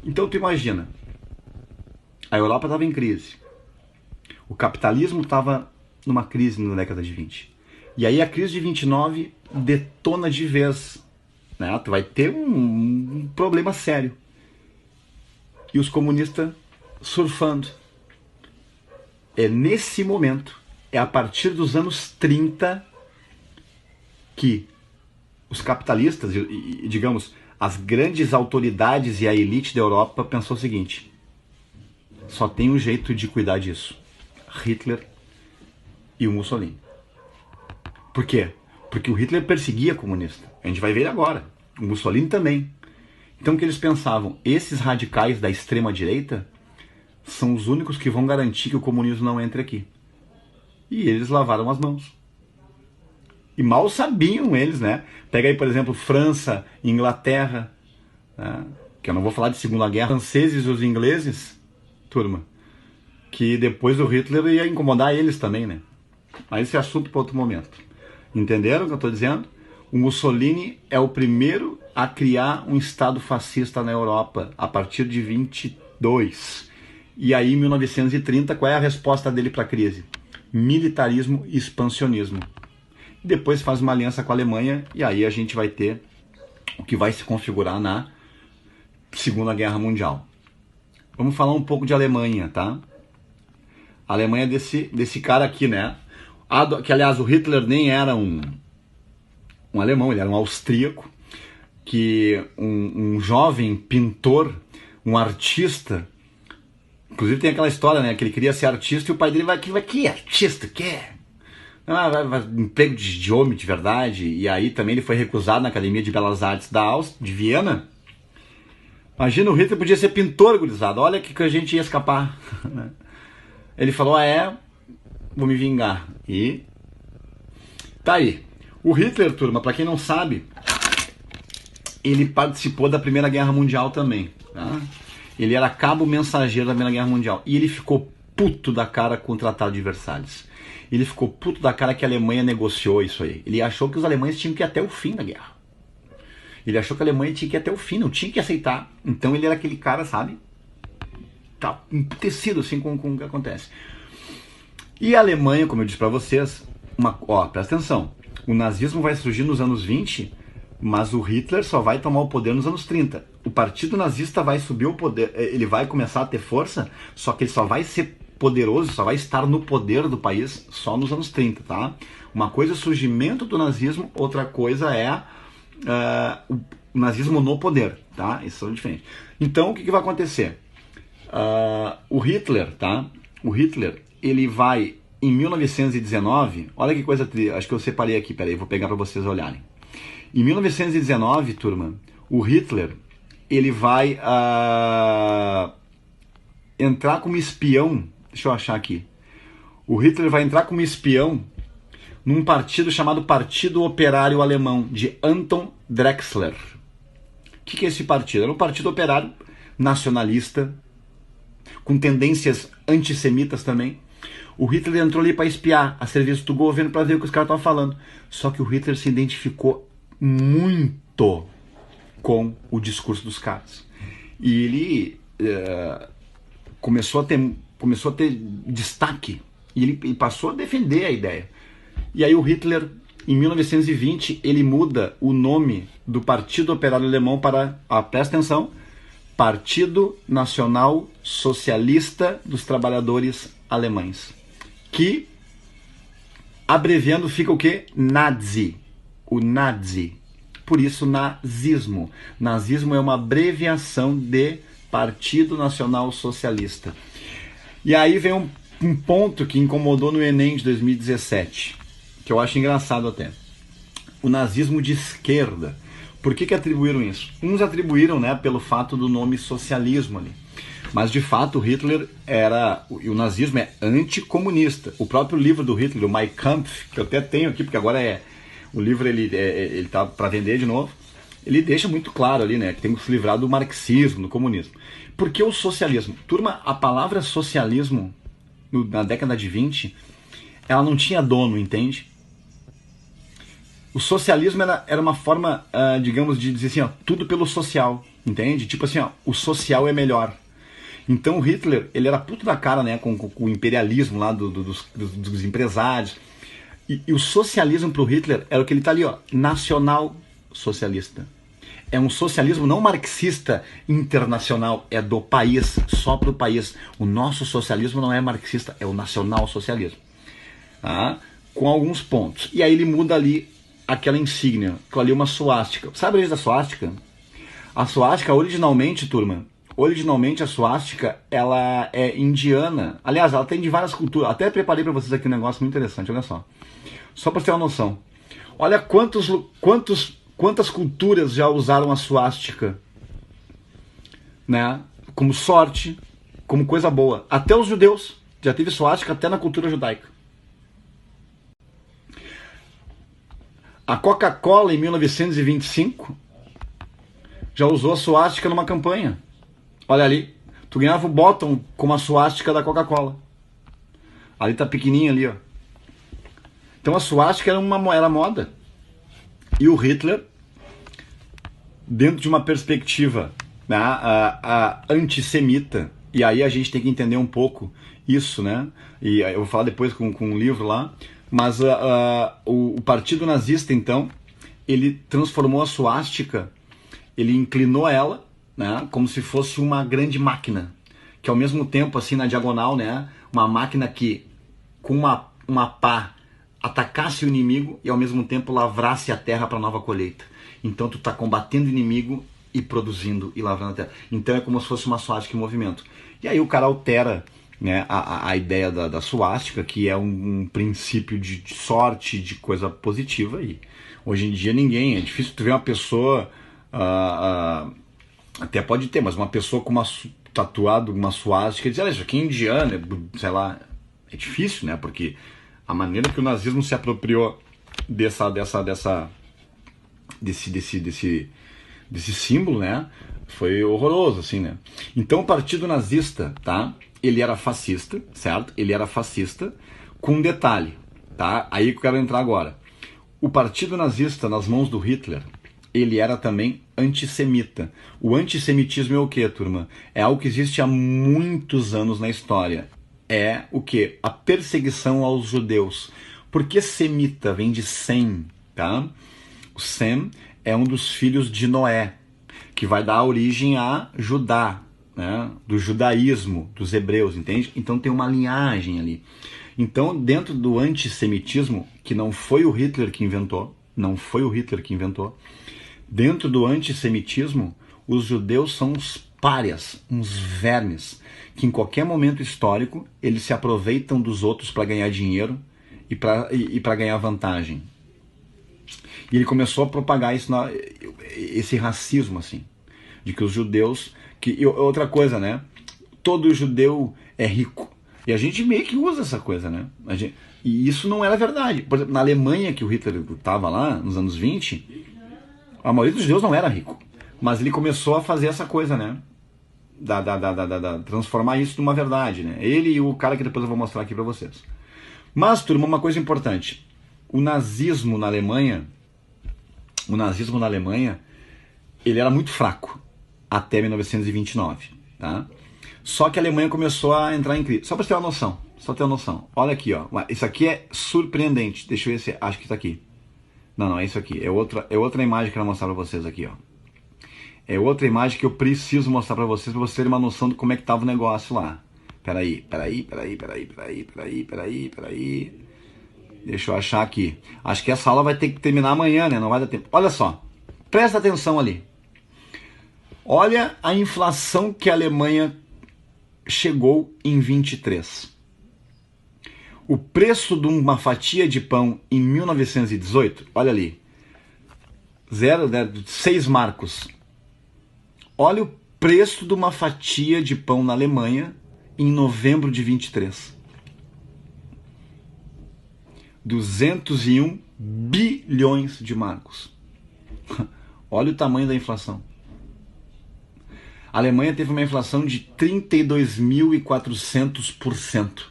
Então tu imagina, a Europa estava em crise. O capitalismo estava numa crise na década de 20. E aí a crise de 29 detona de vez. Né? Tu vai ter um problema sério. E os comunistas surfando. É nesse momento, é a partir dos anos 30 que os capitalistas, digamos, as grandes autoridades e a elite da Europa pensou o seguinte: só tem um jeito de cuidar disso. Hitler e o Mussolini. Por quê? Porque o Hitler perseguia comunista. A gente vai ver agora. O Mussolini também. Então o que eles pensavam? Esses radicais da extrema direita são os únicos que vão garantir que o comunismo não entre aqui. E eles lavaram as mãos. E mal sabiam eles, né? Pega aí, por exemplo, França, Inglaterra, né? Que eu não vou falar de Segunda Guerra. Os franceses e os ingleses, turma, que depois o Hitler ia incomodar eles também, né? Mas esse é assunto para outro momento. Entenderam o que eu estou dizendo? O Mussolini é o primeiro a criar um Estado fascista na Europa, a partir de 22. E aí, em 1930, qual é a resposta dele para a crise? Militarismo e expansionismo. Depois faz uma aliança com a Alemanha, e aí a gente vai ter o que vai se configurar na Segunda Guerra Mundial. Vamos falar um pouco de Alemanha, tá? A Alemanha é desse cara aqui, né? Que, aliás, o Hitler nem era um alemão, ele era um austríaco, que um jovem pintor, um artista, inclusive tem aquela história, né, que ele queria ser artista e o pai dele vai que artista, quer? Vai emprego de homem de verdade. E aí também ele foi recusado na Academia de Belas Artes de Viena. Imagina, o Hitler podia ser pintor, gurizada, olha que a gente ia escapar. Ele falou, vou me vingar. E tá aí. O Hitler, turma, pra quem não sabe, ele participou da Primeira Guerra Mundial também, tá? Ele era cabo mensageiro da Primeira Guerra Mundial. E ele ficou puto da cara com o Tratado de Versalhes. Ele ficou puto da cara que a Alemanha negociou isso aí. Ele achou que os alemães tinham que ir até o fim da guerra. Ele achou que a Alemanha tinha que ir até o fim, não tinha que aceitar. Então ele era aquele cara, sabe? Tá emputecido assim com o que acontece. E a Alemanha, como eu disse pra vocês, presta atenção. O nazismo vai surgir nos anos 20, mas o Hitler só vai tomar o poder nos anos 30. O partido nazista vai subir o poder, ele vai começar a ter força, só que ele só vai ser poderoso, só vai estar no poder do país só nos anos 30, tá? Uma coisa é o surgimento do nazismo, outra coisa é o nazismo no poder, tá? Isso são diferentes. Então, o que vai acontecer? O Hitler, tá? O Hitler, ele vai, em 1919, olha que coisa triste, acho que eu separei aqui, peraí, vou pegar para vocês olharem. Em 1919, turma, o Hitler, ele vai entrar como espião, deixa eu achar aqui. O Hitler vai entrar como espião num partido chamado Partido Operário Alemão, de Anton Drexler. O que é esse partido? Era um partido operário nacionalista, com tendências antissemitas também. O Hitler entrou ali para espiar a serviço do governo para ver o que os caras estavam falando. Só que o Hitler se identificou muito com o discurso dos caras. E ele começou a ter destaque. E ele passou a defender a ideia. E aí o Hitler, em 1920, ele muda o nome do Partido Operário Alemão para, presta atenção, Partido Nacional Socialista dos Trabalhadores Alemães. Que, abreviando, fica o quê? Nazi. O Nazi. Por isso, nazismo. Nazismo é uma abreviação de Partido Nacional Socialista. E aí vem um ponto que incomodou no Enem de 2017, que eu acho engraçado até. O nazismo de esquerda. Por que atribuíram isso? Uns atribuíram, né, pelo fato do nome socialismo ali. Mas, de fato, o Hitler o nazismo é anticomunista. O próprio livro do Hitler, o Mein Kampf, que eu até tenho aqui, porque agora o livro ele tá para vender de novo, ele deixa muito claro ali, né, que tem que se livrar do marxismo, do comunismo. Por que o socialismo? Turma, a palavra socialismo, na década de 20, ela não tinha dono, entende? O socialismo era uma forma, digamos, de dizer assim, ó, tudo pelo social, entende? Tipo assim, ó, o social é melhor. Então o Hitler, ele era puto da cara, né, com o imperialismo lá dos empresários. E o socialismo pro Hitler era o que ele tá ali, ó, nacional socialista. É um socialismo não marxista internacional, é do país, só pro país. O nosso socialismo não é marxista, é o nacional socialismo. Tá? Com alguns pontos. E aí ele muda ali aquela insígnia, que ali é uma suástica. Sabe a origem da suástica? A suástica, originalmente, turma, a suástica, ela é indiana. Aliás, ela tem de várias culturas. Até preparei para vocês aqui um negócio muito interessante, olha só. Só para ter uma noção. Olha quantas culturas já usaram a suástica, né? Como sorte, como coisa boa. Até os judeus. Já teve suástica até na cultura judaica. A Coca-Cola, em 1925, já usou a suástica numa campanha. Olha ali, tu ganhava o bottom com uma suástica da Coca-Cola. Ali tá pequenininho ali, ó. Então a suástica era moda. E o Hitler, dentro de uma perspectiva, né, antissemita, e aí a gente tem que entender um pouco isso, né? E eu vou falar depois com um livro lá, mas o partido nazista, então, ele transformou a suástica, ele inclinou ela, né, como se fosse uma grande máquina, que ao mesmo tempo, assim, na diagonal, né, uma máquina que, com uma pá, atacasse o inimigo e ao mesmo tempo lavrasse a terra para nova colheita. Então tu está combatendo o inimigo e produzindo e lavrando a terra. Então é como se fosse uma suástica em movimento. E aí o cara altera, né, a ideia da suástica, que é um princípio de sorte, de coisa positiva. E hoje em dia é difícil tu ver uma pessoa, até pode ter, mas uma pessoa com tatuado uma suástica e dizer, isso aqui é indiano, sei lá, é difícil, né, porque a maneira que o nazismo se apropriou desse símbolo, né, foi horroroso, assim, né. Então o partido nazista, tá, ele era fascista, certo? Ele era fascista, com um detalhe, tá, aí que eu quero entrar agora. O partido nazista, nas mãos do Hitler, ele era também antissemita. O antissemitismo é o que, turma? É algo que existe há muitos anos na história. É o que? A perseguição aos judeus. Por que semita? Vem de Sem, tá? O Sem é um dos filhos de Noé, que vai dar origem a Judá, né? Do judaísmo, dos hebreus, entende? Então tem uma linhagem ali. Então, dentro do antissemitismo, que não foi o Hitler que inventou, dentro do antissemitismo, os judeus são uns párias, uns vermes, que em qualquer momento histórico eles se aproveitam dos outros para ganhar dinheiro e para ganhar vantagem. E ele começou a propagar esse racismo, assim, de que os judeus... outra coisa, né? Todo judeu é rico. E a gente meio que usa essa coisa, né? E isso não era verdade. Por exemplo, na Alemanha, que o Hitler estava lá, nos anos 20, a maioria dos judeus não era rico. Mas ele começou a fazer essa coisa, né? transformar isso numa verdade, né? Ele e o cara que depois eu vou mostrar aqui para vocês. Mas, turma, uma coisa importante. O nazismo na Alemanha, ele era muito fraco até 1929, tá? Só que a Alemanha começou a entrar em crise. Só para ter uma noção. Olha aqui, ó. Isso aqui é surpreendente. Deixa eu ver se acho que tá aqui. Não, é isso aqui. É outra imagem que eu vou mostrar para vocês aqui, ó. É outra imagem que eu preciso mostrar para vocês terem uma noção de como é que tava o negócio lá. Peraí. Deixa eu achar aqui. Acho que essa aula vai ter que terminar amanhã, né? Não vai dar tempo. Olha só. Presta atenção ali. Olha a inflação que a Alemanha chegou em 23. O preço de uma fatia de pão em 1918, olha ali. 6 marcos. Olha o preço de uma fatia de pão na Alemanha em novembro de 23. 201 bilhões de marcos. Olha o tamanho da inflação. A Alemanha teve uma inflação de 32.400%.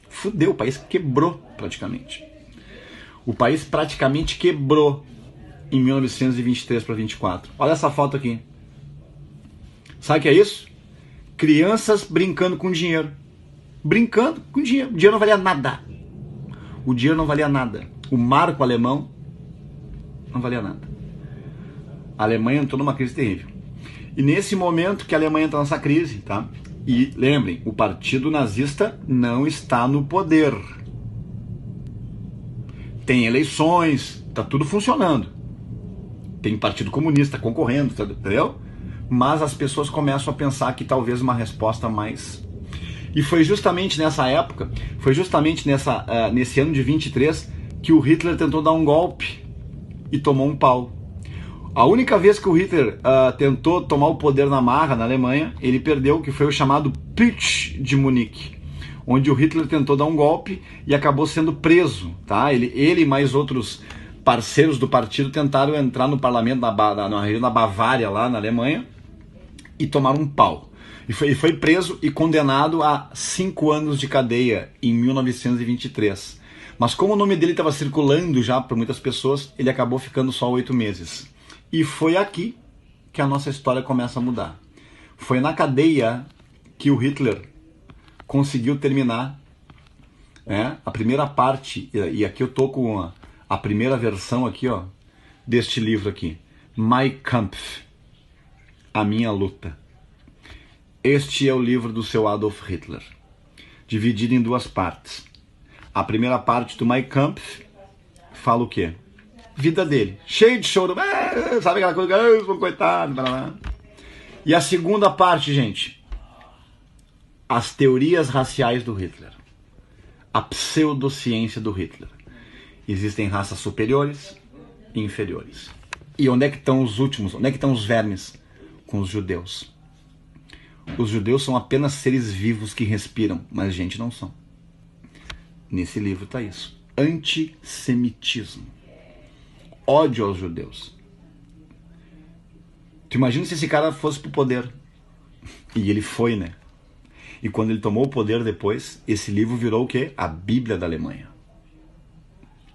Fudeu, o país quebrou praticamente. O país praticamente quebrou em 1923 para 24. Olha essa foto aqui. Sabe o que é isso? Crianças brincando com dinheiro. Brincando com dinheiro. O dinheiro não valia nada. O dinheiro não valia nada. O marco alemão não valia nada. A Alemanha entrou numa crise terrível. E nesse momento que a Alemanha entra nessa crise, tá? E lembrem, o partido nazista não está no poder. Tem eleições, tá tudo funcionando. Tem partido comunista concorrendo, entendeu? Mas as pessoas começam a pensar que talvez uma resposta mais... E foi justamente nessa época, nesse ano de 23, que o Hitler tentou dar um golpe e tomou um pau. A única vez que o Hitler tentou tomar o poder na marra na Alemanha, ele perdeu, que foi o chamado Putsch de Munique, onde o Hitler tentou dar um golpe e acabou sendo preso, tá? Ele e mais outros parceiros do partido tentaram entrar no parlamento na Bavária, lá na Alemanha, e tomaram um pau. E foi preso e condenado a 5 anos de cadeia em 1923. Mas como o nome dele estava circulando já por muitas pessoas, ele acabou ficando só 8 meses. E foi aqui que a nossa história começa a mudar. Foi na cadeia que o Hitler conseguiu terminar, né, a primeira parte, e aqui eu tô com a primeira versão aqui, ó, deste livro aqui, Mein Kampf, A Minha Luta. Este é o livro do seu Adolf Hitler, dividido em 2 partes. A primeira parte do Mein Kampf fala o quê? Vida dele, cheio de choro, sabe aquela coisa, eu sou coitado, blá, blá. E a segunda parte, gente, as teorias raciais do Hitler, a pseudociência do Hitler. Existem raças superiores e inferiores. E onde é que estão os últimos? Onde é que estão os vermes? Com os judeus. Os judeus são apenas seres vivos que respiram, mas a gente não são. Nesse livro está isso. Antissemitismo. Ódio aos judeus. Tu imagina se esse cara fosse pro poder. E ele foi, né? E quando ele tomou o poder depois, esse livro virou o quê? A Bíblia da Alemanha.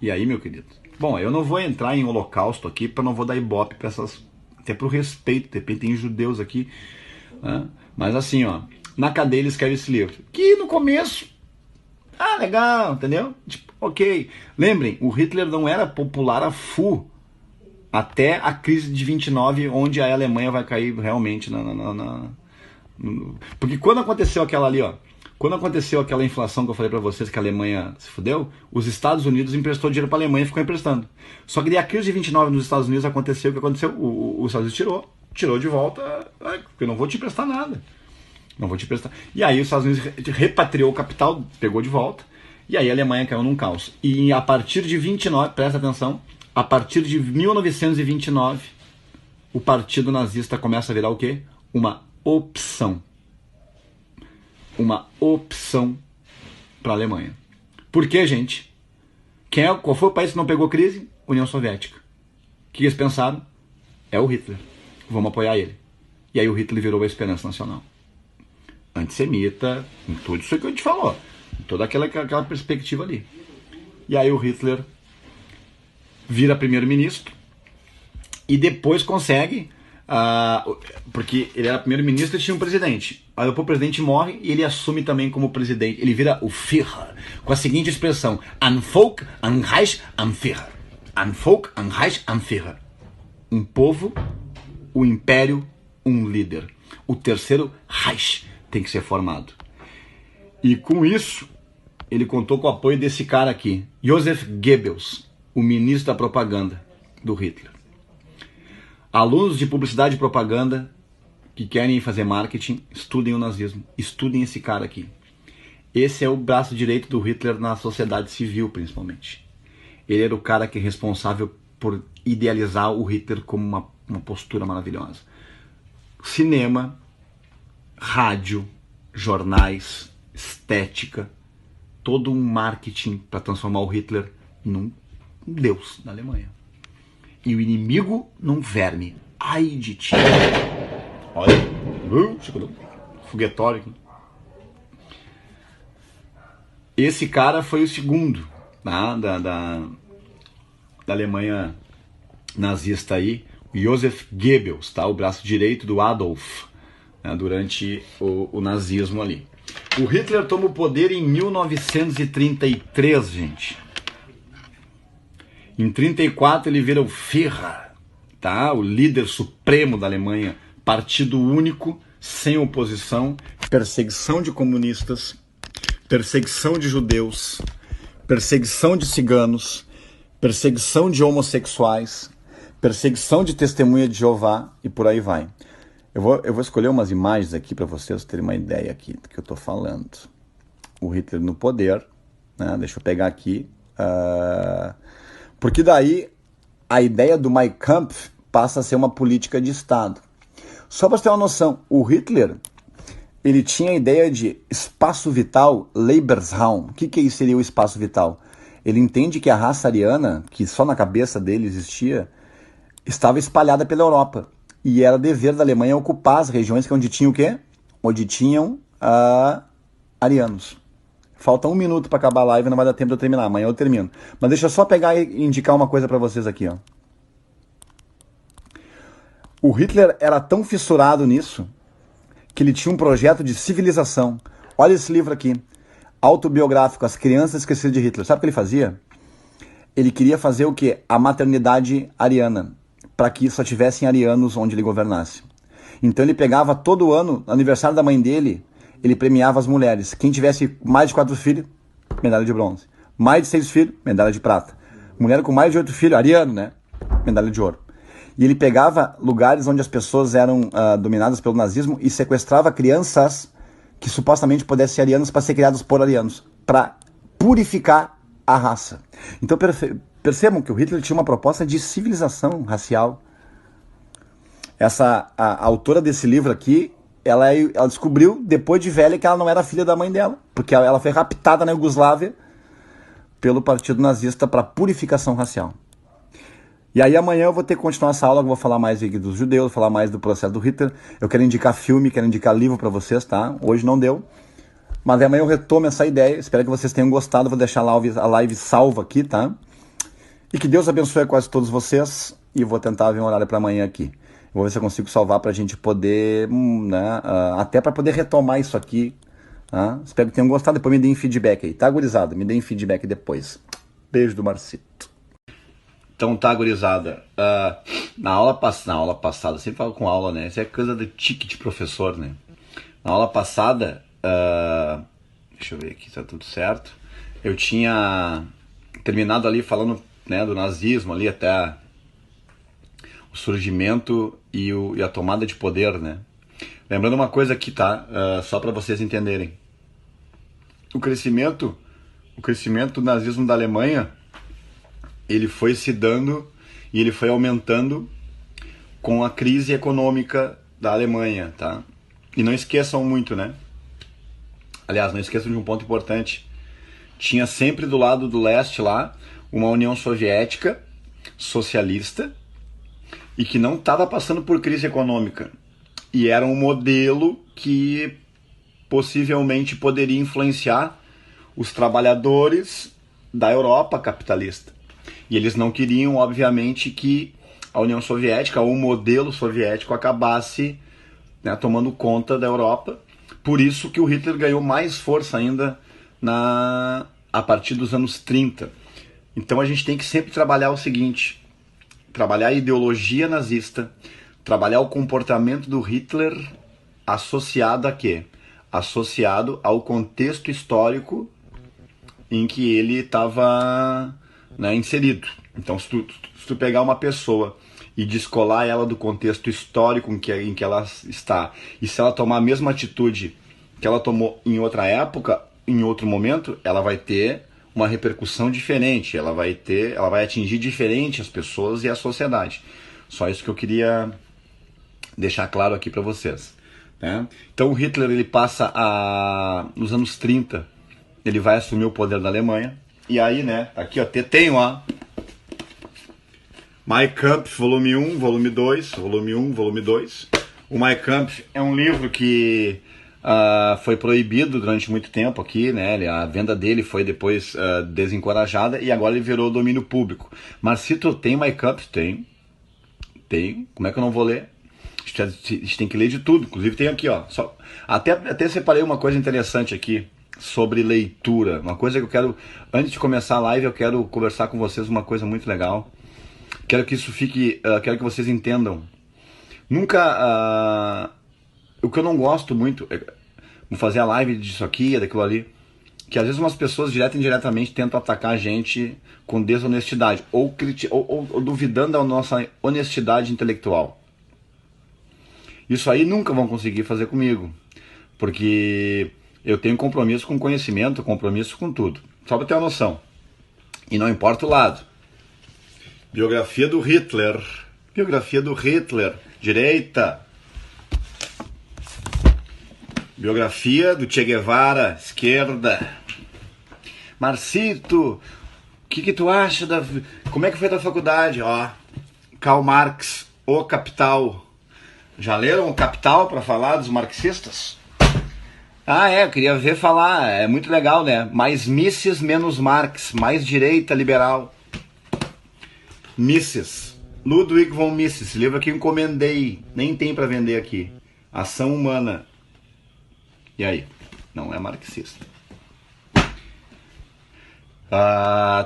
E aí, meu querido? Bom, eu não vou entrar em holocausto aqui, para não vou dar ibope para essas... Até pro respeito, de repente tem judeus aqui, né? Mas assim, ó, na cadeia ele escreve esse livro. Que no começo, legal, entendeu? Tipo, ok. Lembrem, o Hitler não era popular a full até a crise de 29, onde a Alemanha vai cair realmente Porque quando aconteceu aquela ali, ó, quando aconteceu aquela inflação que eu falei pra vocês que a Alemanha se fudeu, os Estados Unidos emprestou dinheiro pra Alemanha e ficou emprestando. Só que daí a crise de 29 nos Estados Unidos aconteceu, o que aconteceu? Os Estados Unidos tirou de volta, porque eu não vou te emprestar nada. Não vou te emprestar. E aí os Estados Unidos repatriou o capital, pegou de volta, e aí a Alemanha caiu num caos. E a partir de 29, presta atenção, a partir de 1929, o partido nazista começa a virar o quê? Uma opção. Uma opção para a Alemanha. Por quê, gente? Qual foi o país que não pegou crise? União Soviética. O que eles pensaram? É o Hitler. Vamos apoiar ele. E aí o Hitler virou a esperança nacional. Antissemita, em tudo isso que a gente falou, em toda aquela perspectiva ali. E aí o Hitler vira primeiro-ministro e depois consegue, porque ele era primeiro-ministro e tinha um presidente. Aí depois o presidente morre e ele assume também como presidente. Ele vira o Führer, com a seguinte expressão: Ein Volk, ein Reich, ein Führer. Ein Volk, ein Reich, ein Führer. Um povo, um império, um líder. O terceiro Reich tem que ser formado. E com isso, ele contou com o apoio desse cara aqui, Joseph Goebbels, o ministro da propaganda do Hitler. Alunos de publicidade e propaganda que querem fazer marketing, estudem o nazismo, estudem esse cara aqui. Esse é o braço direito do Hitler na sociedade civil, principalmente. Ele era o cara que é responsável por idealizar o Hitler como uma postura maravilhosa. Cinema, rádio, jornais, estética, todo um marketing para transformar o Hitler num deus da Alemanha. E o inimigo num verme. Ai de ti. Olha, foguetório aqui. Esse cara foi o segundo, tá, da Alemanha nazista aí, o Joseph Goebbels, tá, o braço direito do Adolf, né, durante o nazismo ali. O Hitler toma o poder em 1933, gente. Em 34 ele vira o Führer, tá? O líder supremo da Alemanha, partido único, sem oposição, perseguição de comunistas, perseguição de judeus, perseguição de ciganos, perseguição de homossexuais, perseguição de testemunha de Jeová e por aí vai. Eu vou escolher umas imagens aqui para vocês terem uma ideia aqui do que eu estou falando. O Hitler no poder, né? Deixa eu pegar aqui. Porque daí a ideia do Mein Kampf passa a ser uma política de Estado. Só para você ter uma noção, o Hitler, ele tinha a ideia de espaço vital, Lebensraum. O que seria o espaço vital? Ele entende que a raça ariana, que só na cabeça dele existia, estava espalhada pela Europa. E era dever da Alemanha ocupar as regiões onde tinham o quê? Onde tinham arianos. Falta 1 minuto para acabar a live, não vai dar tempo de eu terminar. Amanhã eu termino. Mas deixa eu só pegar e indicar uma coisa para vocês aqui, ó. O Hitler era tão fissurado nisso que ele tinha um projeto de civilização. Olha esse livro aqui, autobiográfico, As Crianças Esquecidas de Hitler. Sabe o que ele fazia? Ele queria fazer o quê? A maternidade ariana, para que só tivessem arianos onde ele governasse. Então ele pegava todo ano, no aniversário da mãe dele, ele premiava as mulheres. Quem tivesse mais de 4 filhos, medalha de bronze. Mais de 6 filhos, medalha de prata. Mulher com mais de 8 filhos, ariano, né? Medalha de ouro. E ele pegava lugares onde as pessoas eram dominadas pelo nazismo e sequestrava crianças que supostamente pudessem ser arianos para ser criados por arianos, para purificar a raça. Então percebam que o Hitler tinha uma proposta de civilização racial. A autora desse livro aqui, ela descobriu depois de velha que ela não era filha da mãe dela, porque ela foi raptada na Iugoslávia pelo partido nazista para purificação racial. E aí amanhã eu vou ter que continuar essa aula, eu vou falar mais dos judeus, vou falar mais do processo do Hitler. Eu quero indicar filme, quero indicar livro para vocês, tá? Hoje não deu, mas amanhã eu retomo essa ideia. Espero que vocês tenham gostado, vou deixar a live salva aqui, tá? E que Deus abençoe quase todos vocês, e eu vou tentar ver um horário para amanhã aqui. Eu vou ver se eu consigo salvar pra gente poder, né, até para poder retomar isso aqui, tá? Espero que tenham gostado, depois me deem feedback aí, tá, gurizada? Me deem feedback depois. Beijo do Marcito. Então tá, gurizada, na aula passada, sempre falo com aula, né, isso é coisa do tique de professor, né, na aula passada, deixa eu ver aqui, tá tudo certo, eu tinha terminado ali falando, né, do nazismo ali até o surgimento e a tomada de poder, né, lembrando uma coisa aqui, tá, só para vocês entenderem, o crescimento do nazismo da Alemanha, ele foi se dando e ele foi aumentando com a crise econômica da Alemanha, tá? E não esqueçam muito, né? Aliás, não esqueçam de um ponto importante. Tinha sempre do lado do leste lá uma União Soviética socialista e que não estava passando por crise econômica. E era um modelo que possivelmente poderia influenciar os trabalhadores da Europa capitalista. E eles não queriam, obviamente, que a União Soviética, ou o modelo soviético, acabasse, né, tomando conta da Europa. Por isso que o Hitler ganhou mais força ainda a partir dos anos 30. Então a gente tem que sempre trabalhar o seguinte: trabalhar a ideologia nazista, trabalhar o comportamento do Hitler associado a quê? Associado ao contexto histórico em que ele estava, né, inserido. Então, se tu pegar uma pessoa e descolar ela do contexto histórico em que ela está, e se ela tomar a mesma atitude que ela tomou em outra época, em outro momento, ela vai ter uma repercussão diferente, ela vai atingir diferente as pessoas e a sociedade. Só isso que eu queria deixar claro aqui para vocês, né? Então o Hitler, ele passa nos anos 30, ele vai assumir o poder da Alemanha, e aí, né, aqui ó, tem ó, Mein Kampf, volume 1, volume 2, volume 1, volume 2. O Mein Kampf é um livro que foi proibido durante muito tempo aqui, né? A venda dele foi depois desencorajada e agora ele virou domínio público. Mas se tu tem Mein Kampf, tem. Como é que eu não vou ler? A gente tem que ler de tudo. Inclusive tem aqui, ó. Até separei uma coisa interessante aqui sobre leitura. Uma coisa que eu quero, antes de começar a live, eu quero conversar com vocês uma coisa muito legal. Quero que isso fique, quero que vocês entendam. Nunca, o que eu não gosto muito, vou fazer a live disso aqui, daquilo ali, que às vezes umas pessoas direta e indiretamente tentam atacar a gente com desonestidade, ou duvidando da nossa honestidade intelectual. Isso aí nunca vão conseguir fazer comigo, porque eu tenho compromisso com conhecimento, compromisso com tudo, só para ter uma noção. E não importa o lado. Biografia do Hitler. Biografia do Hitler. Direita. Biografia do Che Guevara. Esquerda. Marcito, o que tu acha da... Como é que foi a tua faculdade? Ó, Karl Marx, O Capital. Já leram O Capital para falar dos marxistas? Eu queria ver falar. É muito legal, né? Mais Mises, menos Marx. Mais direita liberal. Mises, Ludwig von Mises, esse livro aqui eu encomendei, nem tem para vender aqui. Ação Humana. E aí? Não é marxista.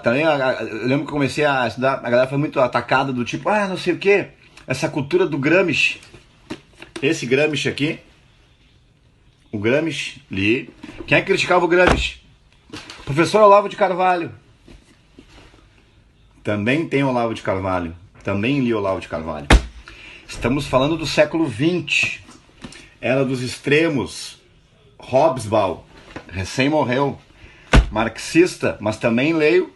Também eu lembro que eu comecei a estudar, a galera foi muito atacada do tipo, não sei o que, essa cultura do Gramsci. Esse Gramsci aqui, o Gramsci, li. Quem é que criticava o Gramsci? Professor Olavo de Carvalho. Também tem Olavo de Carvalho. Também li Olavo de Carvalho. Estamos falando do século XX. Era dos extremos. Hobsbawm, recém morreu. Marxista, mas também leio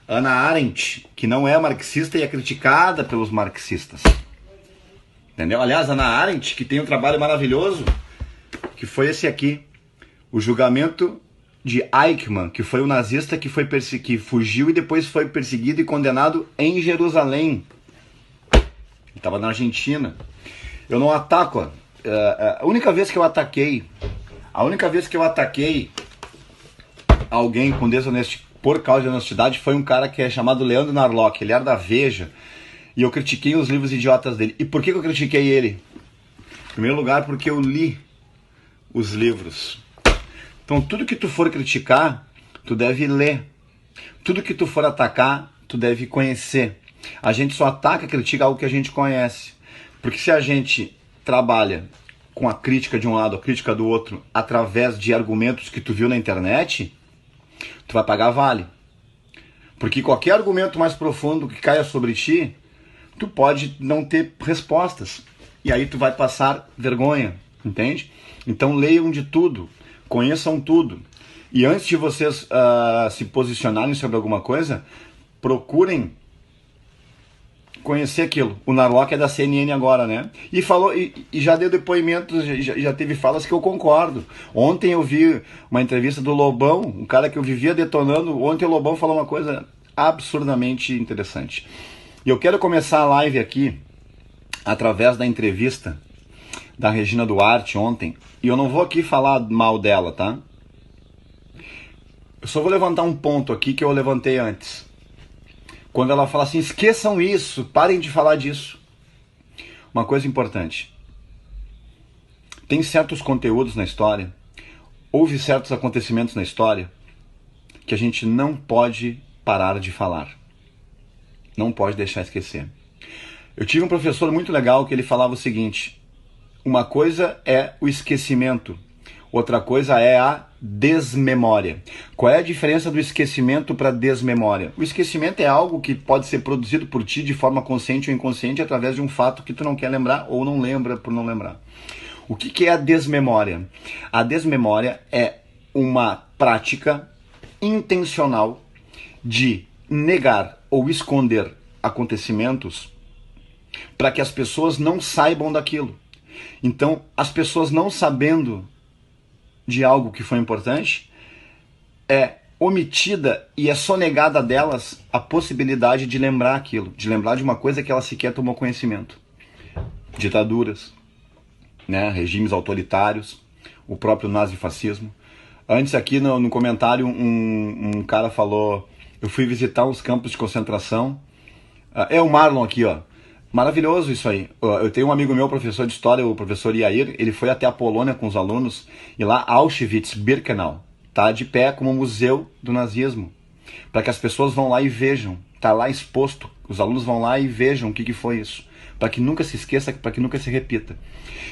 Hannah Arendt, que não é marxista e é criticada pelos marxistas. Entendeu? Aliás, Hannah Arendt, que tem um trabalho maravilhoso, que foi esse aqui. O julgamento de Eichmann, que foi um nazista que fugiu e depois foi perseguido e condenado em Jerusalém. Ele estava na Argentina. Eu não ataco. A única vez que eu ataquei alguém com por causa de honestidade foi um cara que é chamado Leandro Narlock. Ele era da Veja e eu critiquei os livros idiotas dele. E por que eu critiquei ele? Em primeiro lugar, porque eu li os livros. Então, tudo que tu for criticar, tu deve ler. Tudo que tu for atacar, tu deve conhecer. A gente só ataca e critica algo que a gente conhece. Porque se a gente trabalha com a crítica de um lado, a crítica do outro, através de argumentos que tu viu na internet, tu vai pagar vale. Porque qualquer argumento mais profundo que caia sobre ti, tu pode não ter respostas. E aí tu vai passar vergonha, entende? Então leiam de tudo. Conheçam tudo. E antes de vocês se posicionarem sobre alguma coisa, procurem conhecer aquilo. O Narlock é da CNN agora, né? E falou, e já deu depoimentos, já teve falas que eu concordo. Ontem eu vi uma entrevista do Lobão, um cara que eu vivia detonando. Ontem o Lobão falou uma coisa absurdamente interessante. E eu quero começar a live aqui através da entrevista da Regina Duarte ontem, e eu não vou aqui falar mal dela, tá? Eu só vou levantar um ponto aqui que eu levantei antes. Quando ela fala assim, esqueçam isso, parem de falar disso. Uma coisa importante. Tem certos conteúdos na história, houve certos acontecimentos na história, que a gente não pode parar de falar. Não pode deixar esquecer. Eu tive um professor muito legal que ele falava o seguinte: uma coisa é o esquecimento, outra coisa é a desmemória. Qual é a diferença do esquecimento para desmemória? O esquecimento é algo que pode ser produzido por ti de forma consciente ou inconsciente através de um fato que tu não quer lembrar ou não lembra por não lembrar. O que é a desmemória? A desmemória é uma prática intencional de negar ou esconder acontecimentos para que as pessoas não saibam daquilo. Então, as pessoas não sabendo de algo que foi importante, é omitida e é sonegada delas a possibilidade de lembrar aquilo, de lembrar de uma coisa que ela sequer tomou conhecimento. Ditaduras, né, regimes autoritários, o próprio nazifascismo. Antes aqui no comentário um cara falou, eu fui visitar uns campos de concentração. É o Marlon aqui, ó. Maravilhoso isso aí. Eu tenho um amigo meu, professor de história, o professor Iair, ele foi até a Polônia com os alunos, e lá Auschwitz-Birkenau tá de pé como museu do nazismo, para que as pessoas vão lá e vejam, tá lá exposto, os alunos vão lá e vejam o que foi isso, para que nunca se esqueça, para que nunca se repita.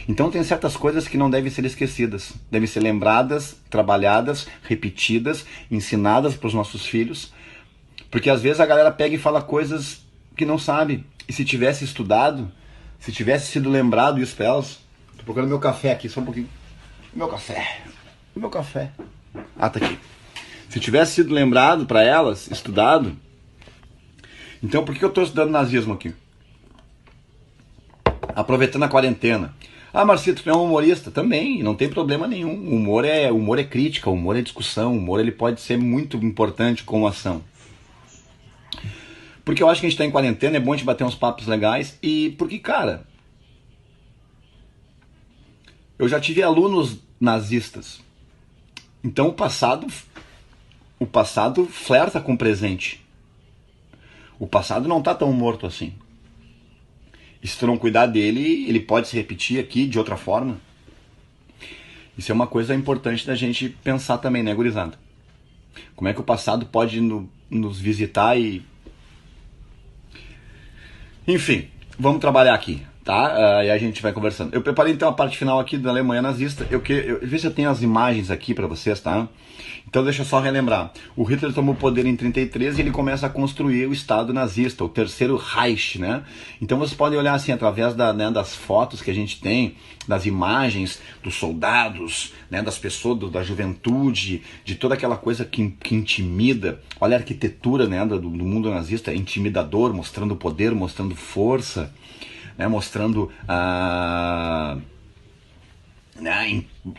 Então tem certas coisas que não devem ser esquecidas, devem ser lembradas, trabalhadas, repetidas, ensinadas para os nossos filhos, porque às vezes a galera pega e fala coisas que não sabe. E se tivesse estudado, se tivesse sido lembrado isso para elas... Tô procurando meu café aqui, só um pouquinho. Meu café. Ah, tá aqui. Se tivesse sido lembrado para elas, estudado... Então por que eu tô estudando nazismo aqui? Aproveitando a quarentena. Ah, Marcito, tu é um humorista? Também, não tem problema nenhum. Humor é crítica, humor é discussão, humor ele pode ser muito importante como ação. Porque eu acho que a gente está em quarentena, é bom a gente bater uns papos legais. E porque, cara, eu já tive alunos nazistas. Então o passado flerta com o presente. O passado não está tão morto assim. E se tu não cuidar dele, ele pode se repetir aqui de outra forma. Isso é uma coisa importante da gente pensar também, né, gurizada? Como é que o passado pode nos visitar e... Enfim, vamos trabalhar aqui, tá? E a gente vai conversando. Eu preparei então a parte final aqui da Alemanha nazista. Eu ver se eu tenho as imagens aqui para vocês, tá? Então deixa eu só relembrar. O Hitler tomou o poder em 33 e ele começa a construir o Estado nazista, o Terceiro Reich, né? Então vocês podem olhar assim, através das fotos que a gente tem, das imagens dos soldados, né, das pessoas, da juventude, de toda aquela coisa que intimida. Olha a arquitetura, né, do mundo nazista, é intimidador, mostrando poder, mostrando força, né, mostrando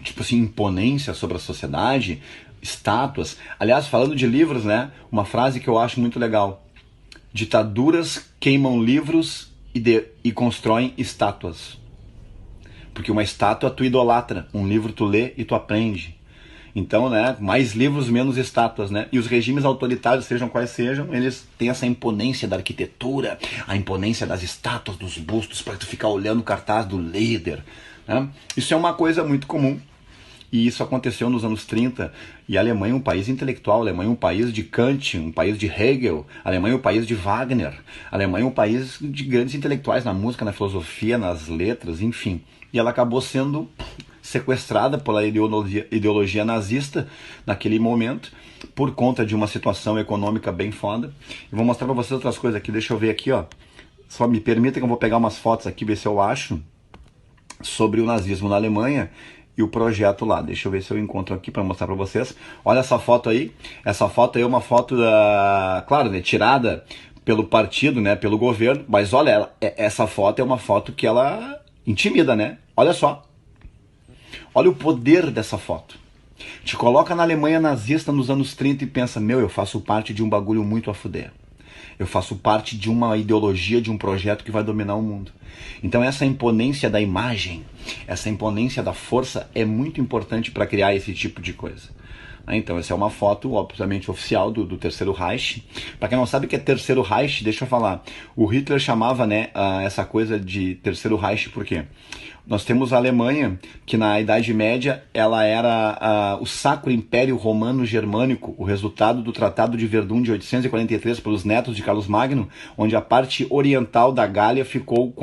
tipo assim, imponência sobre a sociedade, estátuas. Aliás, falando de livros, né, uma frase que eu acho muito legal: ditaduras queimam livros e constroem estátuas. Porque uma estátua tu idolatra, um livro tu lê e tu aprende. Então, né, mais livros, menos estátuas, né? E os regimes autoritários, sejam quais sejam, eles têm essa imponência da arquitetura, a imponência das estátuas, dos bustos, para tu ficar olhando o cartaz do líder, né? Isso é uma coisa muito comum. E isso aconteceu nos anos 30. E a Alemanha é um país intelectual, a Alemanha é um país de Kant, um país de Hegel, a Alemanha é um país de Wagner, a Alemanha é um país de grandes intelectuais na música, na filosofia, nas letras, enfim. E ela acabou sendo sequestrada pela ideologia nazista naquele momento, por conta de uma situação econômica bem foda. Eu vou mostrar para vocês outras coisas aqui, deixa eu ver aqui, ó. Só me permita que eu vou pegar umas fotos aqui, ver se eu acho, sobre o nazismo na Alemanha e o projeto lá. Deixa eu ver se eu encontro aqui para mostrar para vocês. Olha essa foto aí. Essa foto aí é uma foto, claro, né, tirada pelo partido, né, pelo governo, mas olha, essa foto é uma foto que ela intimida, né? Olha só. Olha o poder dessa foto. Te coloca na Alemanha nazista nos anos 30 e pensa, meu, eu faço parte de um bagulho muito a fuder. Eu faço parte de uma ideologia, de um projeto que vai dominar o mundo. Então essa imponência da imagem, essa imponência da força é muito importante para criar esse tipo de coisa. Então essa é uma foto, obviamente, oficial do Terceiro Reich. Para quem não sabe o que é Terceiro Reich, deixa eu falar. O Hitler chamava, né, essa coisa de Terceiro Reich por quê? Nós temos a Alemanha, que na Idade Média ela era o Sacro Império Romano Germânico, o resultado do Tratado de Verdun de 843 pelos netos de Carlos Magno, onde a parte oriental da Gália ficou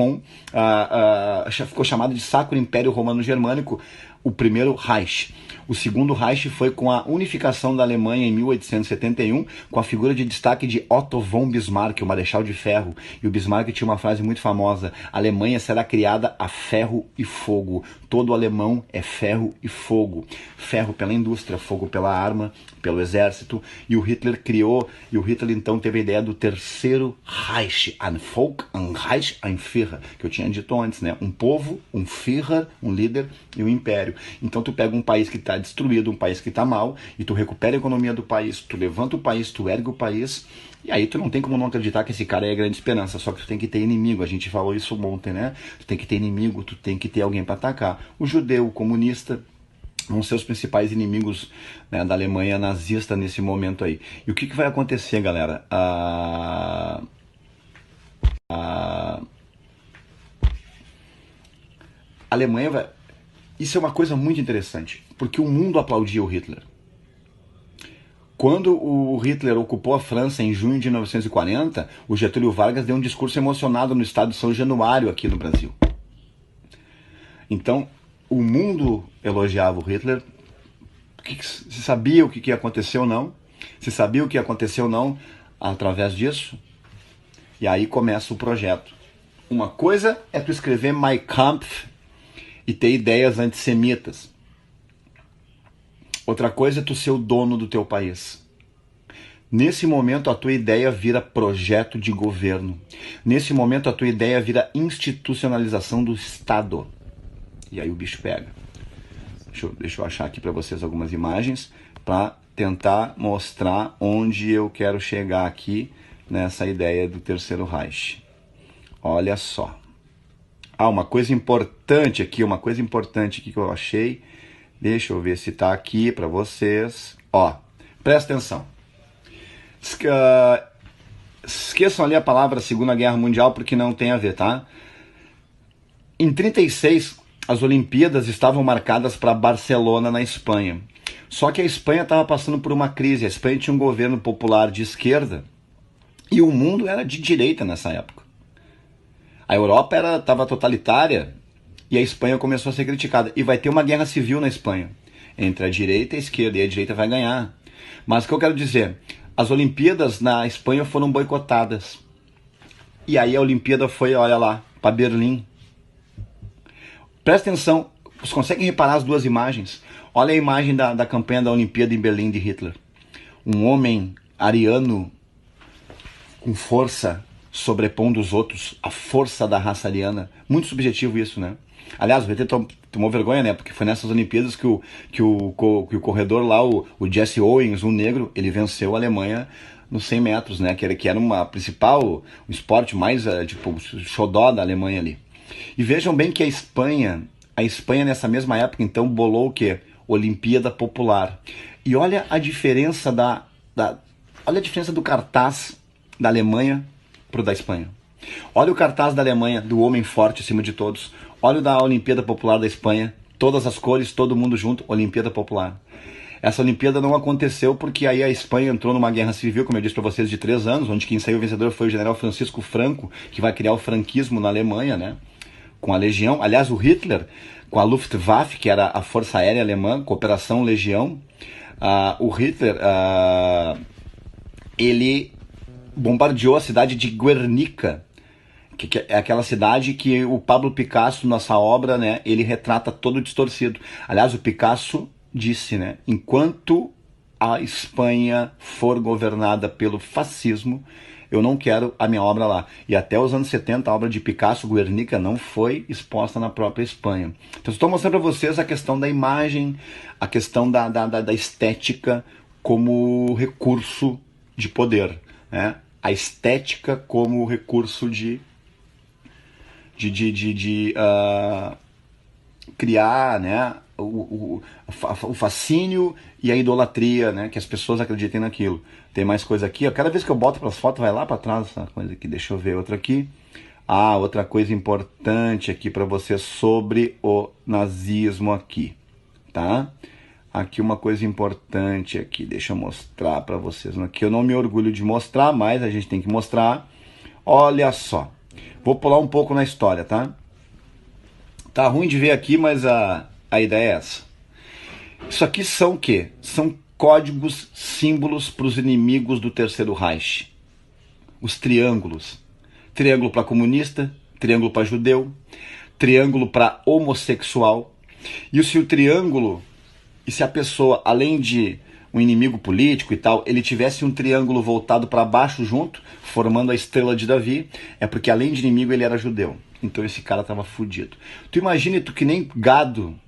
ficou chamada de Sacro Império Romano Germânico, o primeiro Reich. O segundo Reich foi com a unificação da Alemanha em 1871, com a figura de destaque de Otto von Bismarck, o Marechal de Ferro. E o Bismarck tinha uma frase muito famosa: a Alemanha será criada a ferro e fogo. Todo alemão é ferro e fogo. Ferro pela indústria, fogo pela arma, pelo exército. E o Hitler criou, e o Hitler então teve a ideia do Terceiro Reich, ein Volk, ein Reich, ein Führer, que eu tinha dito antes, né? Um povo, um Führer, um líder e um império. Então tu pega um país que está destruído, um país que está mal, e tu recupera a economia do país, tu levanta o país, tu ergue o país, e aí tu não tem como não acreditar que esse cara é a grande esperança. Só que tu tem que ter inimigo, a gente falou isso ontem, né? Tu tem que ter inimigo, tu tem que ter alguém para atacar. O judeu, o comunista vão ser os principais inimigos, né, da Alemanha nazista nesse momento aí. E o que vai acontecer, galera? A Alemanha vai... Isso é uma coisa muito interessante, porque o mundo aplaudia o Hitler. Quando o Hitler ocupou a França em junho de 1940, o Getúlio Vargas deu um discurso emocionado no estado de São Januário, aqui no Brasil. Então, o mundo elogiava o Hitler. Se sabia o que ia acontecer ou não? Se sabia o que ia acontecer ou não através disso? E aí começa o projeto. Uma coisa é tu escrever Mein Kampf e ter ideias antissemitas. Outra coisa é tu ser o dono do teu país. Nesse momento a tua ideia vira projeto de governo. Nesse momento a tua ideia vira institucionalização do Estado. E aí o bicho pega. Deixa eu achar aqui para vocês algumas imagens para tentar mostrar onde eu quero chegar aqui nessa ideia do Terceiro Reich. Olha só. Uma coisa importante aqui que eu achei. Deixa eu ver se está aqui para vocês. Presta atenção. Esqueçam ali a palavra Segunda Guerra Mundial porque não tem a ver, tá? Em 1936, as Olimpíadas estavam marcadas para Barcelona, na Espanha. Só que a Espanha estava passando por uma crise. A Espanha tinha um governo popular de esquerda e o mundo era de direita nessa época. A Europa estava totalitária e a Espanha começou a ser criticada. E vai ter uma guerra civil na Espanha, entre a direita e a esquerda, e a direita vai ganhar. Mas o que eu quero dizer, as Olimpíadas na Espanha foram boicotadas. E aí a Olimpíada foi, olha lá, para Berlim. Presta atenção, vocês conseguem reparar as duas imagens? Olha a imagem da campanha da Olimpíada em Berlim de Hitler. Um homem ariano com força sobrepondo os outros, a força da raça ariana. Muito subjetivo isso, né? Aliás, o PT tomou vergonha, né? Porque foi nessas Olimpíadas que o corredor lá, o Jesse Owens, um negro, ele venceu a Alemanha nos 100 metros, né? Que era uma principal, o esporte mais, tipo, xodó da Alemanha ali. E vejam bem que a Espanha nessa mesma época, então, bolou o quê? Olimpíada Popular. E olha a diferença olha a diferença do cartaz da Alemanha pro da Espanha. Olha o cartaz da Alemanha, do homem forte acima de todos. Olha o da Olimpíada Popular da Espanha. Todas as cores, todo mundo junto, Olimpíada Popular. Essa Olimpíada não aconteceu porque aí a Espanha entrou numa guerra civil, como eu disse para vocês, de 3 anos, onde quem saiu vencedor foi o general Francisco Franco, que vai criar o franquismo na Alemanha, né? Com a Legião. Aliás, o Hitler, com a Luftwaffe, que era a Força Aérea Alemã, Cooperação Legião, o Hitler, ele bombardeou a cidade de Guernica, que é aquela cidade que o Pablo Picasso, nessa obra, né, ele retrata todo distorcido. Aliás, o Picasso disse, né, enquanto a Espanha for governada pelo fascismo, eu não quero a minha obra lá. E até os anos 70, a obra de Picasso, Guernica, não foi exposta na própria Espanha. Então, estou mostrando para vocês a questão da imagem, a questão da estética como recurso de poder, né? a estética como recurso de criar, né, o fascínio e a idolatria, né, que as pessoas acreditem naquilo. Tem mais coisa aqui, ó. Cada vez que eu boto para as fotos vai lá para trás essa coisa aqui. Deixa eu ver outra aqui. Outra coisa importante aqui para você sobre o nazismo aqui, tá? Aqui uma coisa importante aqui, deixa eu mostrar para vocês. Aqui eu não me orgulho de mostrar, mas a gente tem que mostrar. Olha só, vou pular um pouco na história, tá? Tá ruim de ver aqui, mas a ideia é essa. Isso aqui são o quê? São códigos, símbolos para os inimigos do Terceiro Reich. Os triângulos. Triângulo para comunista, triângulo para judeu, triângulo para homossexual. E se o triângulo, e se a pessoa, além de um inimigo político e tal, ele tivesse um triângulo voltado para baixo junto, formando a estrela de Davi, é porque além de inimigo ele era judeu. Então esse cara tava fudido. Tu imagina tu que nem gado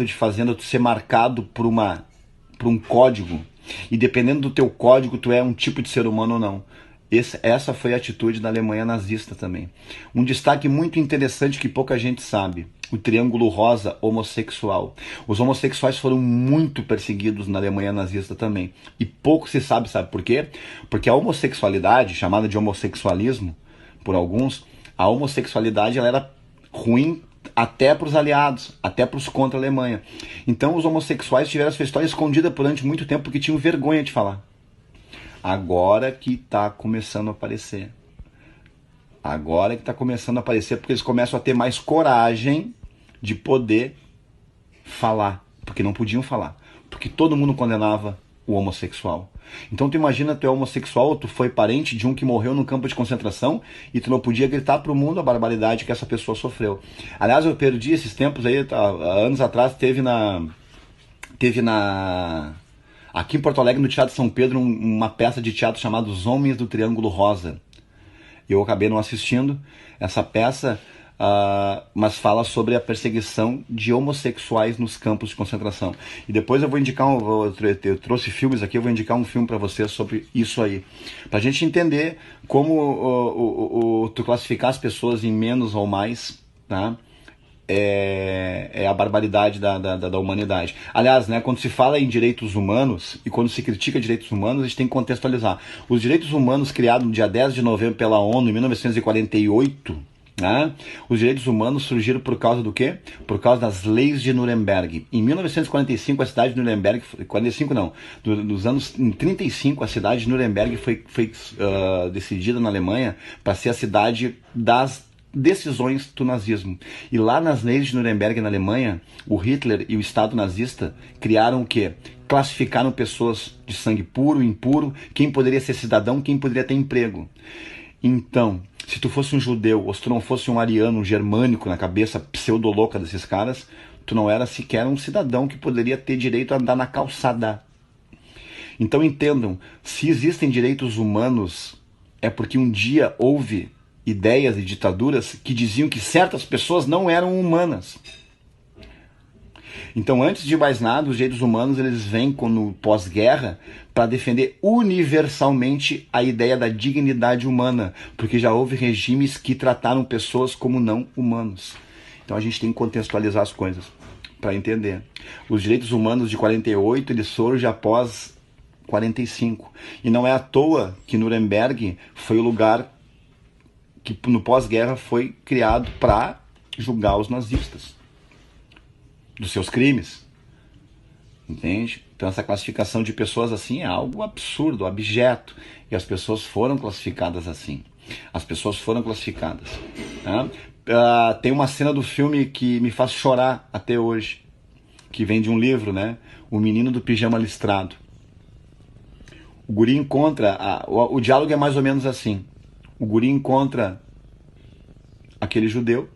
de fazenda, tu ser marcado por um código, e dependendo do teu código tu é um tipo de ser humano ou não. Essa foi a atitude da Alemanha nazista também. Um destaque muito interessante que pouca gente sabe: o triângulo rosa homossexual. Os homossexuais foram muito perseguidos na Alemanha nazista também. E pouco se sabe por quê? Porque a homossexualidade, chamada de homossexualismo por alguns, a homossexualidade ela era ruim até para os aliados, até para os contra a Alemanha. Então os homossexuais tiveram sua história escondida durante muito tempo porque tinham vergonha de falar. Agora que está começando a aparecer. Agora que está começando a aparecer, porque eles começam a ter mais coragem de poder falar. Porque não podiam falar. Porque todo mundo condenava o homossexual. Então tu imagina, tu é homossexual, ou tu foi parente de um que morreu no campo de concentração e tu não podia gritar para o mundo a barbaridade que essa pessoa sofreu. Aliás, eu perdi esses tempos aí, anos atrás, teve aqui em Porto Alegre, no Teatro São Pedro, uma peça de teatro chamada Os Homens do Triângulo Rosa. Eu acabei não assistindo essa peça, mas fala sobre a perseguição de homossexuais nos campos de concentração. E depois eu vou indicar, eu trouxe filmes aqui, eu vou indicar um filme para vocês sobre isso aí. Pra gente entender como tu classificar as pessoas em menos ou mais, tá? É a barbaridade da humanidade. Aliás, né, quando se fala em direitos humanos e quando se critica direitos humanos, a gente tem que contextualizar. Os direitos humanos criados no dia 10 de novembro pela ONU em 1948, né, os direitos humanos surgiram por causa do quê? Por causa das leis de Nuremberg. Em 1945, a cidade de Nuremberg, 45 não, nos anos em 35, a cidade de Nuremberg foi decidida na Alemanha para ser a cidade das decisões do nazismo. E lá nas leis de Nuremberg, na Alemanha, o Hitler e o Estado nazista criaram o quê? Classificaram pessoas de sangue puro, impuro, quem poderia ser cidadão, quem poderia ter emprego. Então, se tu fosse um judeu, ou se tu não fosse um ariano, um germânico na cabeça pseudo-louca desses caras, tu não era sequer um cidadão que poderia ter direito a andar na calçada. Então entendam, se existem direitos humanos, é porque um dia houve ideias e ditaduras que diziam que certas pessoas não eram humanas. Então, antes de mais nada, os direitos humanos eles vêm no pós-guerra para defender universalmente a ideia da dignidade humana, porque já houve regimes que trataram pessoas como não humanos. Então a gente tem que contextualizar as coisas para entender. Os direitos humanos de 48 eles surgem após 45. E não é à toa que Nuremberg foi o lugar que no pós-guerra foi criado para julgar os nazistas dos seus crimes. Entende? Então essa classificação de pessoas assim é algo absurdo, abjeto. E as pessoas foram classificadas assim. As pessoas foram classificadas. Tá? Tem uma cena do filme que me faz chorar até hoje, que vem de um livro, né? O Menino do Pijama Listrado. O guri encontra... o diálogo é mais ou menos assim. O guri encontra aquele judeu.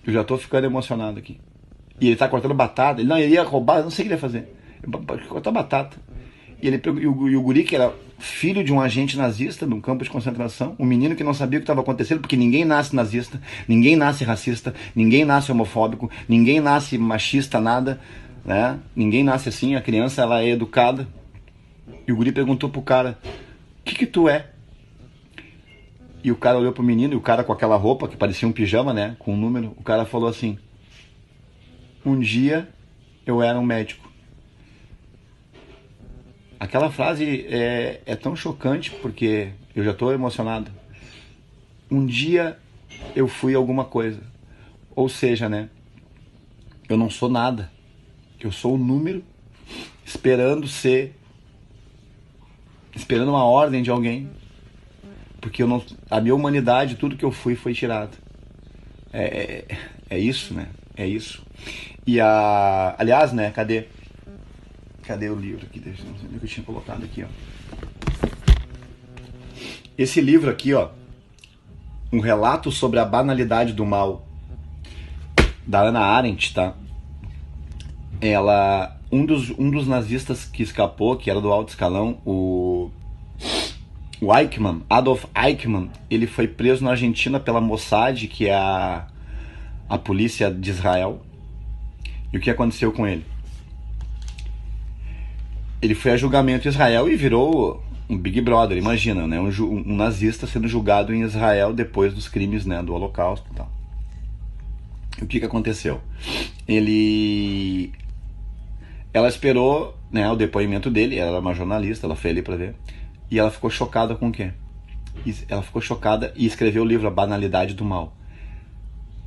Eu já tô ficando emocionado aqui. E ele tá cortando batata. Ele ia roubar, não sei o que ele ia fazer. Cortar batata. E o guri, que era filho de um agente nazista num campo de concentração, um menino que não sabia o que estava acontecendo, porque ninguém nasce nazista, ninguém nasce racista, ninguém nasce homofóbico, ninguém nasce machista, nada, né? Ninguém nasce assim. A criança, ela é educada. E o guri perguntou pro cara: que tu é? E o cara olhou pro menino, e o cara com aquela roupa que parecia um pijama, né? Com um número, o cara falou assim: um dia eu era um médico. Aquela frase é tão chocante porque eu já tô emocionado. Um dia eu fui alguma coisa. Ou seja, né? Eu não sou nada. Eu sou um número esperando uma ordem de alguém. Porque eu não, a minha humanidade, tudo que eu fui foi tirado. É isso, né? É isso. Aliás, né? Cadê o livro aqui? Deixa eu ver o que eu tinha colocado aqui, ó. Esse livro aqui, ó, um relato sobre a banalidade do mal, da Hannah Arendt, tá? Um dos nazistas que escapou, que era do alto escalão, o Eichmann, Adolf Eichmann, ele foi preso na Argentina pela Mossad, que é a polícia de Israel. E o que aconteceu com ele? Ele foi a julgamento em Israel e virou um Big Brother, imagina, né? Um nazista sendo julgado em Israel depois dos crimes, né, do Holocausto e tal. E o que aconteceu? Ela esperou, né, o depoimento dele, ela era uma jornalista, ela foi ali pra ver, e ela ficou chocada com o quê? Ela ficou chocada e escreveu o livro A Banalidade do Mal.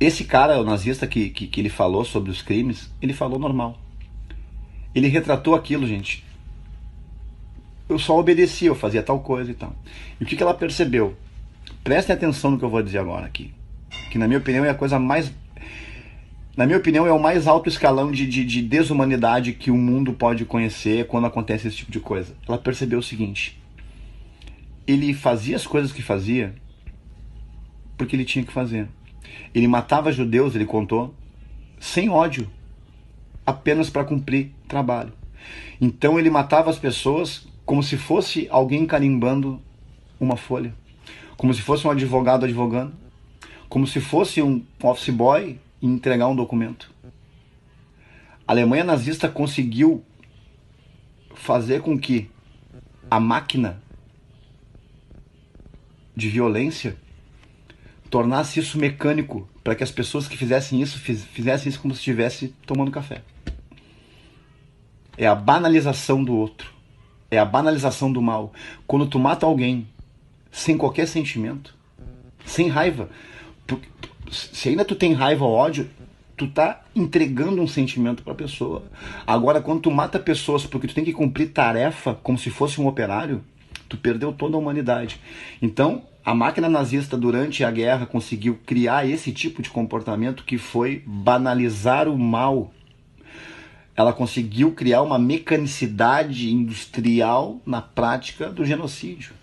Esse cara, o nazista que ele falou sobre os crimes, ele falou normal. Ele retratou aquilo, gente. Eu só obedecia, eu fazia tal coisa e tal. E o que ela percebeu? Prestem atenção no que eu vou dizer agora aqui. Que na minha opinião é a coisa mais... Na minha opinião é o mais alto escalão de desumanidade que o mundo pode conhecer quando acontece esse tipo de coisa. Ela percebeu o seguinte: ele fazia as coisas que fazia porque ele tinha que fazer. Ele matava judeus, ele contou, sem ódio, apenas para cumprir trabalho. Então ele matava as pessoas como se fosse alguém carimbando uma folha, como se fosse um advogado advogando, como se fosse um office boy entregar um documento. A Alemanha nazista conseguiu fazer com que a máquina de violência tornasse isso mecânico, para que as pessoas que fizessem isso como se estivesse tomando café. É a banalização do outro. É a banalização do mal. Quando tu mata alguém sem qualquer sentimento, sem raiva, se ainda tu tem raiva ou ódio, tu tá entregando um sentimento pra pessoa. Agora, quando tu mata pessoas porque tu tem que cumprir tarefa como se fosse um operário, tu perdeu toda a humanidade. Então, a máquina nazista durante a guerra conseguiu criar esse tipo de comportamento que foi banalizar o mal. Ela conseguiu criar uma mecanicidade industrial na prática do genocídio.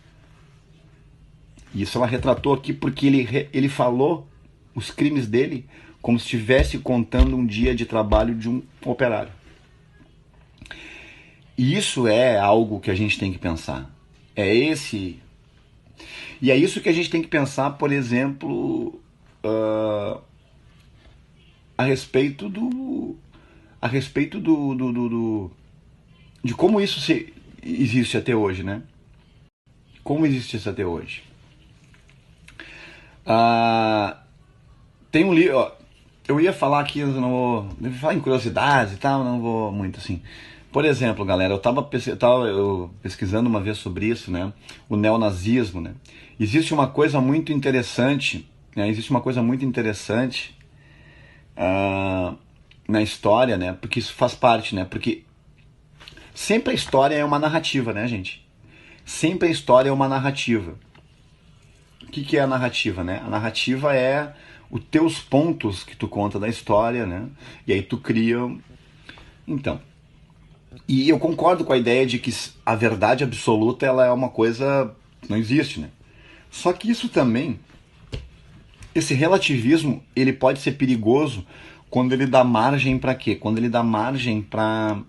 Isso ela retratou aqui porque ele falou os crimes dele como se estivesse contando um dia de trabalho de um operário. E isso é algo que a gente tem que pensar. E é isso que a gente tem que pensar, por exemplo, a respeito de como isso existe até hoje, né? Como existe isso até hoje? Tem um livro, eu ia falar aqui, eu não vou falar em curiosidades e tal, não vou muito assim. Por exemplo, galera, eu tava pesquisando uma vez sobre isso, né? O neonazismo, né? Existe uma coisa muito interessante, né? Na história, né? Porque isso faz parte, né? Porque sempre a história é uma narrativa, né, gente? Sempre a história é uma narrativa. O que é a narrativa, né? A narrativa é os teus pontos que tu conta da história, né? E aí tu cria... Então, e eu concordo com a ideia de que a verdade absoluta ela é uma coisa... não existe, né? Só que isso também... esse relativismo, ele pode ser perigoso quando ele dá margem para quê? Quando ele dá margem para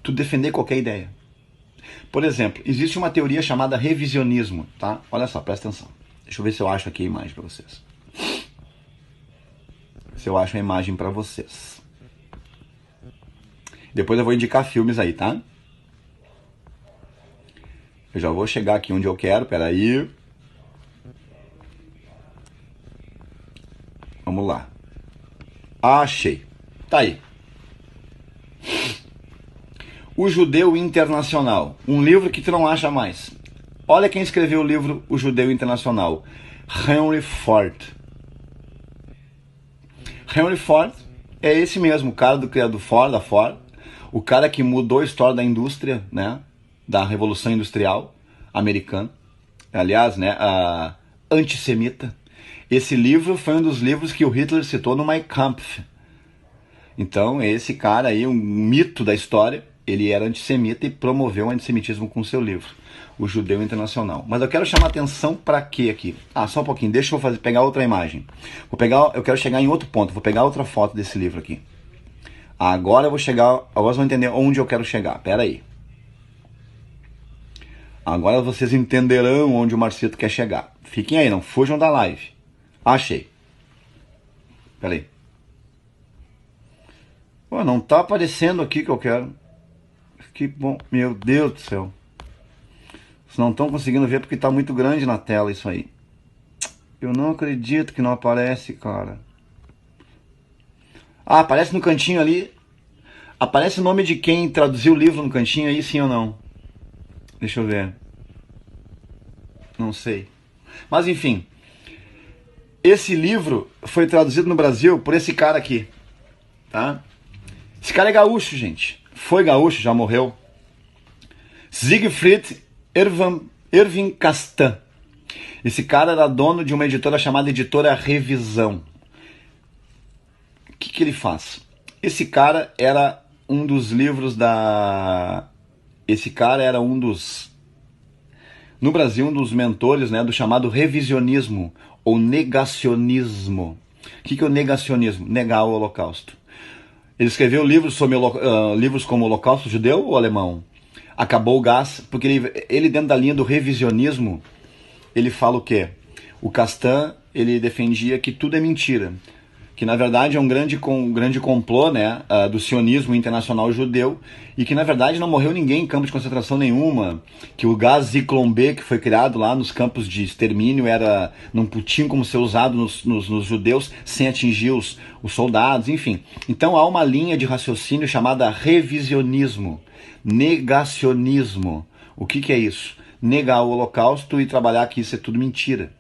tu defender qualquer ideia. Por exemplo, existe uma teoria chamada revisionismo, tá? Olha só, presta atenção. Deixa eu ver se eu acho aqui a imagem para vocês. Se eu acho a imagem para vocês. Depois eu vou indicar filmes aí, tá? Eu já vou chegar aqui onde eu quero, peraí. Vamos lá. Achei. Tá aí. O Judeu Internacional. Um livro que tu não acha mais. Olha quem escreveu o livro O Judeu Internacional. Henry Ford. Henry Ford é esse mesmo, o cara do criador Ford, da Ford. O cara que mudou a história da indústria, né? Da Revolução Industrial Americana. Aliás, né? Antissemita. Esse livro foi um dos livros que o Hitler citou no Mein Kampf. Então, esse cara aí, um mito da história, ele era antissemita e promoveu o antissemitismo com seu livro, O Judeu Internacional. Mas eu quero chamar atenção para quê aqui? Só um pouquinho, deixa eu pegar outra imagem. Eu quero chegar em outro ponto, vou pegar outra foto desse livro aqui. Agora vocês vão entender onde eu quero chegar, pera aí. Agora vocês entenderão onde o Marcito quer chegar. Fiquem aí, não fujam da live. Achei. Pera aí. Pô, não tá aparecendo aqui que eu quero. Que bom, meu Deus do céu. Vocês não estão conseguindo ver porque tá muito grande na tela isso aí. Eu não acredito que não aparece, cara. Aparece no cantinho ali. Aparece o nome de quem traduziu o livro no cantinho aí, sim ou não? Deixa eu ver. Não sei. Mas enfim. Esse livro foi traduzido no Brasil por esse cara aqui. Tá? Esse cara é gaúcho, gente. Foi gaúcho, já morreu. Siegfried Erwin Castan. Esse cara era dono de uma editora chamada Editora Revisão. O que ele faz? Esse cara era um dos livros da... Esse cara era um dos... No Brasil, um dos mentores, né, do chamado revisionismo ou negacionismo. O que é o negacionismo? Negar o Holocausto. Ele escreveu livros sobre livros como Holocausto Judeu ou Alemão? Acabou o gás, porque ele dentro da linha do revisionismo, ele fala o quê? O Castan, ele defendia que tudo é mentira, que na verdade é um grande complô, né, do sionismo internacional judeu, e que na verdade não morreu ninguém em campo de concentração nenhuma, que o gás Zyklon B que foi criado lá nos campos de extermínio não tinha como ser usado nos judeus sem atingir os soldados, enfim. Então há uma linha de raciocínio chamada revisionismo, negacionismo. O que é isso? Negar o Holocausto e trabalhar que isso é tudo mentira.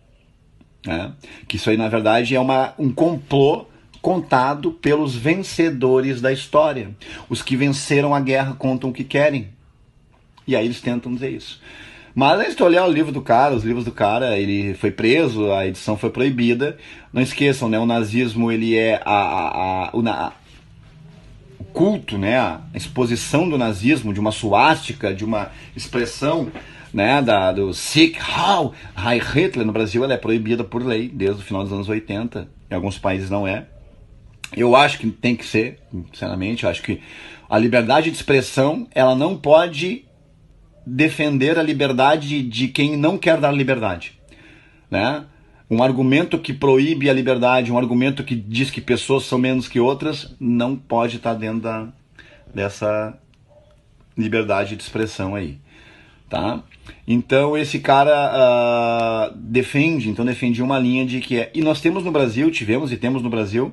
Que isso aí na verdade é um complô contado pelos vencedores da história. Os que venceram a guerra contam o que querem. E aí eles tentam dizer isso. Mas se tu olhar os livros do cara, ele foi preso, a edição foi proibida. Não esqueçam, né? O nazismo, ele é o culto, né? A exposição do nazismo, de uma suástica, de uma expressão, né, do Sieg Heil Hitler. No Brasil ela é proibida por lei desde o final dos anos 80. Em alguns países não é. Eu acho que tem que ser, sinceramente. Eu acho que a liberdade de expressão, ela não pode defender a liberdade de quem não quer dar liberdade, né? Um argumento que proíbe a liberdade, um argumento que diz que pessoas são menos que outras, não pode estar dentro dessa liberdade de expressão aí, tá? Então esse cara defendia uma linha de que e nós temos no Brasil, tivemos e temos no Brasil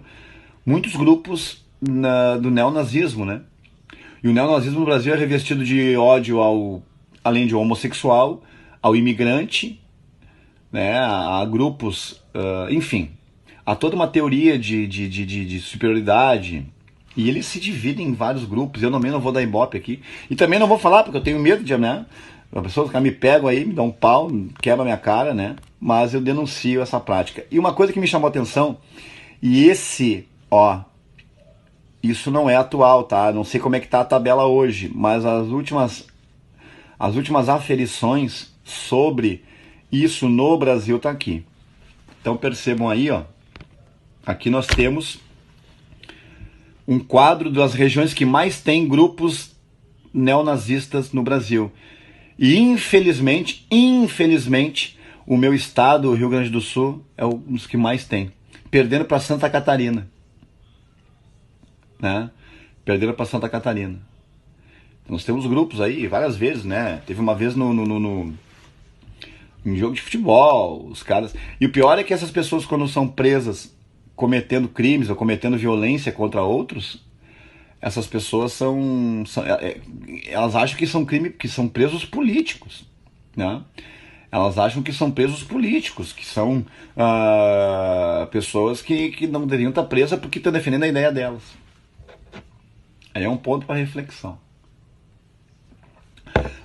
muitos grupos do neonazismo, né? E o neonazismo no Brasil é revestido de ódio além de homossexual, ao imigrante, né? A grupos, enfim, há toda uma teoria de superioridade. E eles se dividem em vários grupos. Eu também não vou dar ibope aqui. E também não vou falar, porque eu tenho medo de, né? As pessoas que me pegam aí, me dão um pau, quebra minha cara, né? Mas eu denuncio essa prática. E uma coisa que me chamou a atenção, isso não é atual, tá? Não sei como é que tá a tabela hoje, mas as últimas aferições sobre isso no Brasil tá aqui. Então percebam aí, aqui nós temos um quadro das regiões que mais tem grupos neonazistas no Brasil. E infelizmente, o meu estado, o Rio Grande do Sul, é um dos que mais tem. Perdendo para Santa Catarina. Né? Perderam para Santa Catarina. Nós temos grupos aí, várias vezes, né? Teve uma vez em jogo de futebol, os caras... E o pior é que essas pessoas, quando são presas cometendo crimes ou cometendo violência contra outros, essas pessoas elas acham que são que são presos políticos, né? Elas acham que são presos políticos, que são pessoas que não deveriam estar presas porque estão defendendo a ideia delas. Aí é um ponto para reflexão.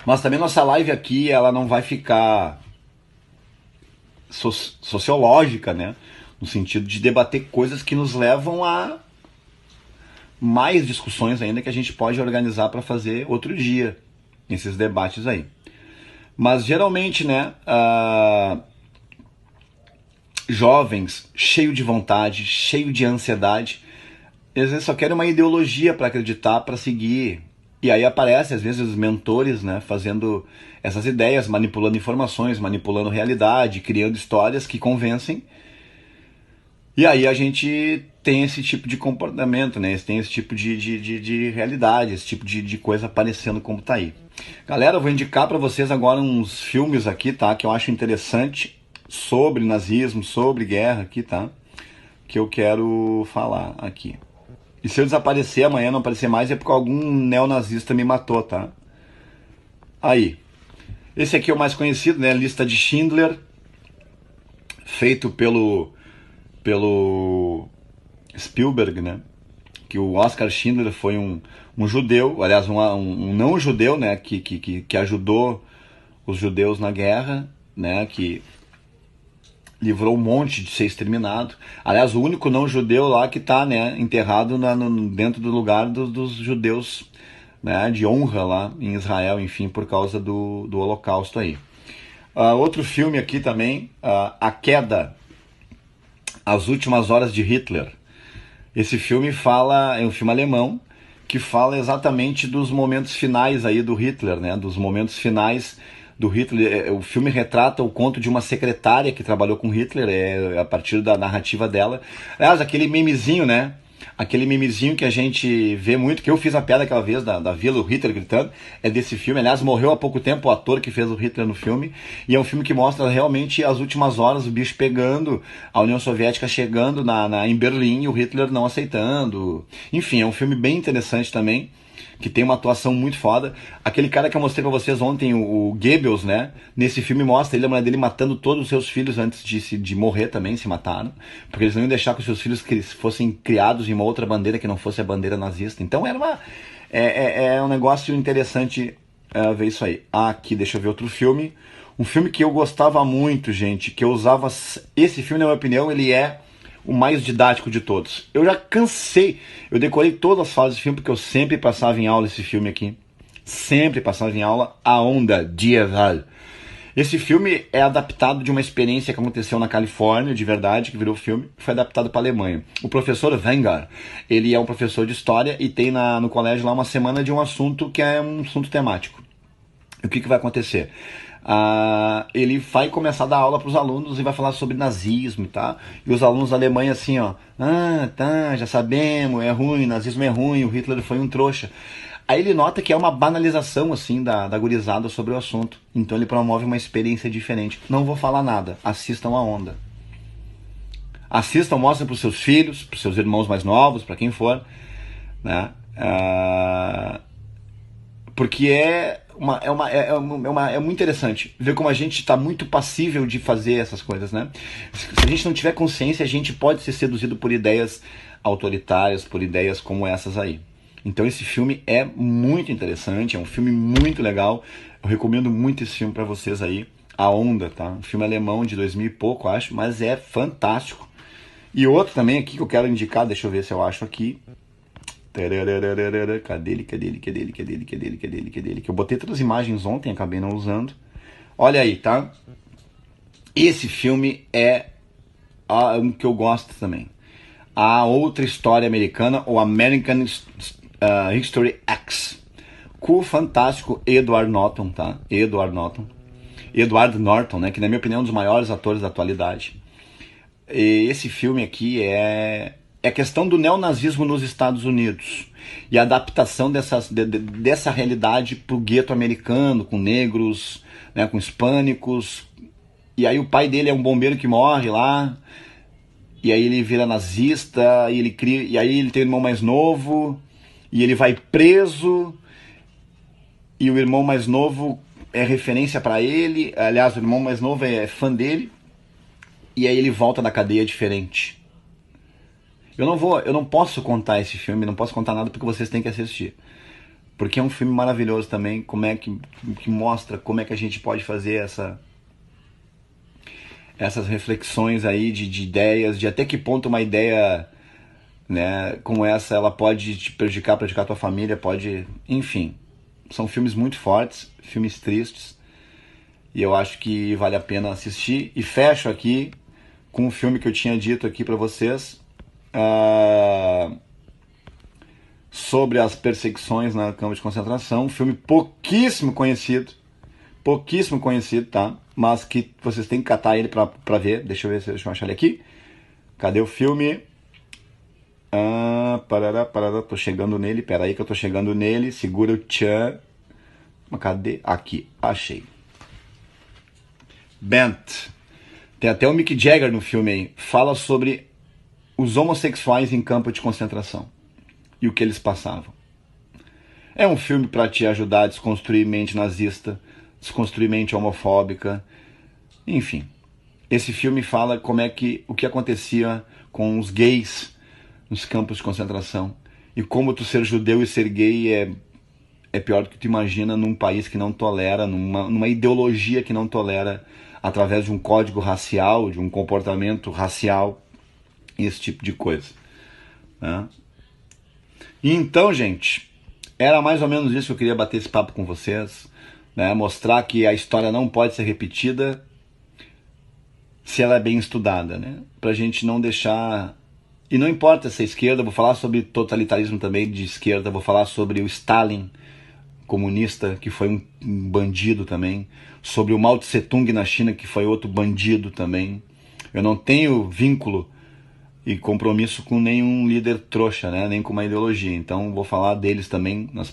Mas também nossa live aqui, ela não vai ficar sociológica, né? No sentido de debater coisas que nos levam a mais discussões ainda que a gente pode organizar para fazer outro dia, esses debates aí. Mas geralmente, né, jovens, cheio de vontade, cheio de ansiedade, às vezes só querem uma ideologia para acreditar, para seguir. E aí aparecem, às vezes, os mentores, né, fazendo essas ideias, manipulando informações, manipulando realidade, criando histórias que convencem. E aí a gente tem esse tipo de comportamento, né? Tem esse tipo de realidade, esse tipo de coisa aparecendo como tá aí. Galera, eu vou indicar para vocês agora uns filmes aqui, tá? Que eu acho interessante sobre nazismo, sobre guerra aqui, tá? Que eu quero falar aqui. E se eu desaparecer amanhã, não aparecer mais, é porque algum neonazista me matou, tá? Aí. Esse aqui é o mais conhecido, né? Lista de Schindler, feito pelo Spielberg, né? Que o Oskar Schindler foi um judeu, aliás, um não judeu, né? Que ajudou os judeus na guerra, né? Que livrou um monte de ser exterminado. Aliás, o único não judeu lá que está, né, enterrado dentro do lugar dos judeus, né, de honra lá em Israel, enfim, por causa do Holocausto aí. Outro filme aqui também, A Queda, As Últimas Horas de Hitler. Esse filme é um filme alemão que fala exatamente dos momentos finais aí do Hitler, né, dos momentos finais do Hitler. O filme retrata o conto de uma secretária que trabalhou com Hitler, a partir da narrativa dela. Aliás, aquele memezinho, né? Aquele memezinho que a gente vê muito, que eu fiz a piada aquela vez da vila, o Hitler gritando, é desse filme. Aliás, morreu há pouco tempo o ator que fez o Hitler no filme. E é um filme que mostra realmente as últimas horas, o bicho pegando, a União Soviética chegando em Berlim e o Hitler não aceitando. Enfim, é um filme bem interessante também, que tem uma atuação muito foda. Aquele cara que eu mostrei pra vocês ontem, o Goebbels, né? Nesse filme mostra ele, a mulher dele matando todos os seus filhos antes de morrer também, se mataram. Porque eles não iam deixar que os seus filhos fossem criados em uma outra bandeira que não fosse a bandeira nazista. Então é um negócio interessante ver isso aí. Aqui, deixa eu ver outro filme. Um filme que eu gostava muito, gente, que eu usava... Esse filme, na minha opinião, ele é o mais didático de todos. Eu já cansei, eu decorei todas as fases do filme, porque eu sempre passava em aula esse filme aqui. Sempre passava em aula, A Onda, Dieval. Esse filme é adaptado de uma experiência que aconteceu na Califórnia, de verdade, que virou filme, foi adaptado para a Alemanha. O professor Wenger, ele é um professor de história e tem no colégio lá uma semana de um assunto que é um assunto temático. E o que vai acontecer? Ele vai começar a dar aula para os alunos e vai falar sobre nazismo, tá? E os alunos da Alemanha assim, ó, tá, já sabemos, é ruim, nazismo é ruim, o Hitler foi um trouxa. Aí ele nota que é uma banalização, assim, da gurizada sobre o assunto. Então ele promove uma experiência diferente. Não vou falar nada, assistam A Onda. Assistam, mostrem para os seus filhos, para os seus irmãos mais novos, para quem for, né? Porque é muito interessante ver como a gente está muito passível de fazer essas coisas, né? Se a gente não tiver consciência, a gente pode ser seduzido por ideias autoritárias, por ideias como essas aí. Então esse filme é muito interessante, é um filme muito legal. Eu recomendo muito esse filme para vocês aí, A Onda, tá? Um filme alemão de 2000 e pouco, acho, mas é fantástico. E outro também aqui que eu quero indicar, deixa eu ver se eu acho aqui. Cadê ele? Que eu botei todas as imagens ontem, acabei não usando. Olha aí, tá? Esse filme é um que eu gosto também. A Outra História Americana, ou American History X, com o fantástico Edward Norton, tá? Edward Norton, né? Que na minha opinião é um dos maiores atores da atualidade. E esse filme aqui é é a questão do neonazismo nos Estados Unidos e a adaptação dessa realidade para o gueto americano, com negros, né, com hispânicos. E aí o pai dele é um bombeiro que morre lá, e aí ele vira nazista, e aí ele tem um irmão mais novo, e ele vai preso, e o irmão mais novo é referência para ele, aliás, o irmão mais novo é fã dele, e aí ele volta da cadeia diferente. Eu não posso contar esse filme, não posso contar nada porque vocês têm que assistir. Porque é um filme maravilhoso também, como é que mostra como é que a gente pode fazer essas reflexões aí de ideias, de até que ponto uma ideia, né, como essa, ela pode te prejudicar a tua família, pode, enfim. São filmes muito fortes, filmes tristes, e eu acho que vale a pena assistir. E fecho aqui com um filme que eu tinha dito aqui para vocês, sobre as perseguições na campo de concentração, um filme pouquíssimo conhecido, tá? Mas que vocês têm que catar ele pra ver. Deixa eu achar ele aqui. Cadê o filme? Tô chegando nele, peraí que eu tô chegando nele, segura o tchan. Mas cadê? Aqui, achei. Bent. Tem até o Mick Jagger no filme aí. Fala sobre os homossexuais em campo de concentração e o que eles passavam. É um filme para te ajudar a desconstruir mente nazista, desconstruir mente homofóbica, enfim. Esse filme fala o que acontecia com os gays nos campos de concentração e como tu ser judeu e ser gay é pior do que tu imagina num país que não tolera, numa ideologia que não tolera, através de um código racial, de um comportamento racial, esse tipo de coisa, né? E então, gente, era mais ou menos isso que eu queria bater esse papo com vocês, né? Mostrar que a história não pode ser repetida se ela é bem estudada, né? Pra gente não deixar... E não importa se é esquerda, vou falar sobre totalitarismo também de esquerda, vou falar sobre o Stalin, comunista, que foi um bandido também, sobre o Mao Tse Tung na China, que foi outro bandido também. Eu não tenho vínculo e compromisso com nenhum líder trouxa, né? Nem com uma ideologia. Então vou falar deles também nos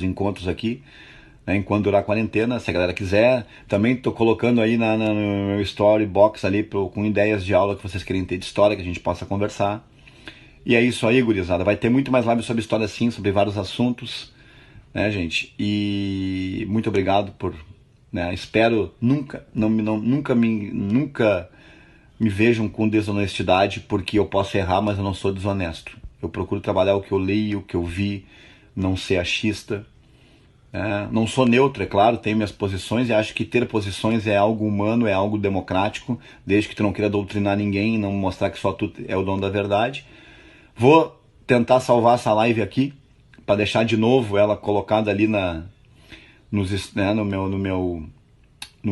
encontros aqui, né? Enquanto durar a quarentena, se a galera quiser. Também estou colocando aí no meu story box ali com ideias de aula que vocês querem ter de história, que a gente possa conversar. E é isso aí, gurizada. Vai ter muito mais live sobre história sim, sobre vários assuntos, né, gente? E muito obrigado por... né? Espero nunca me vejam com desonestidade, porque eu posso errar, mas eu não sou desonesto. Eu procuro trabalhar o que eu li, o que eu vi, não ser achista. Não sou neutro, é claro, tenho minhas posições e acho que ter posições é algo humano, é algo democrático, desde que tu não queira doutrinar ninguém e não mostrar que só tu é o dono da verdade. Vou tentar salvar essa live aqui, para deixar de novo ela colocada ali no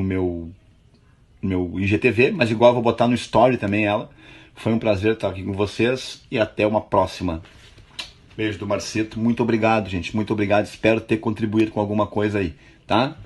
meu IGTV, mas igual eu vou botar no story também ela. Foi um prazer estar aqui com vocês e até uma próxima. Beijo do Marcito. Muito obrigado, gente. Muito obrigado. Espero ter contribuído com alguma coisa aí, tá?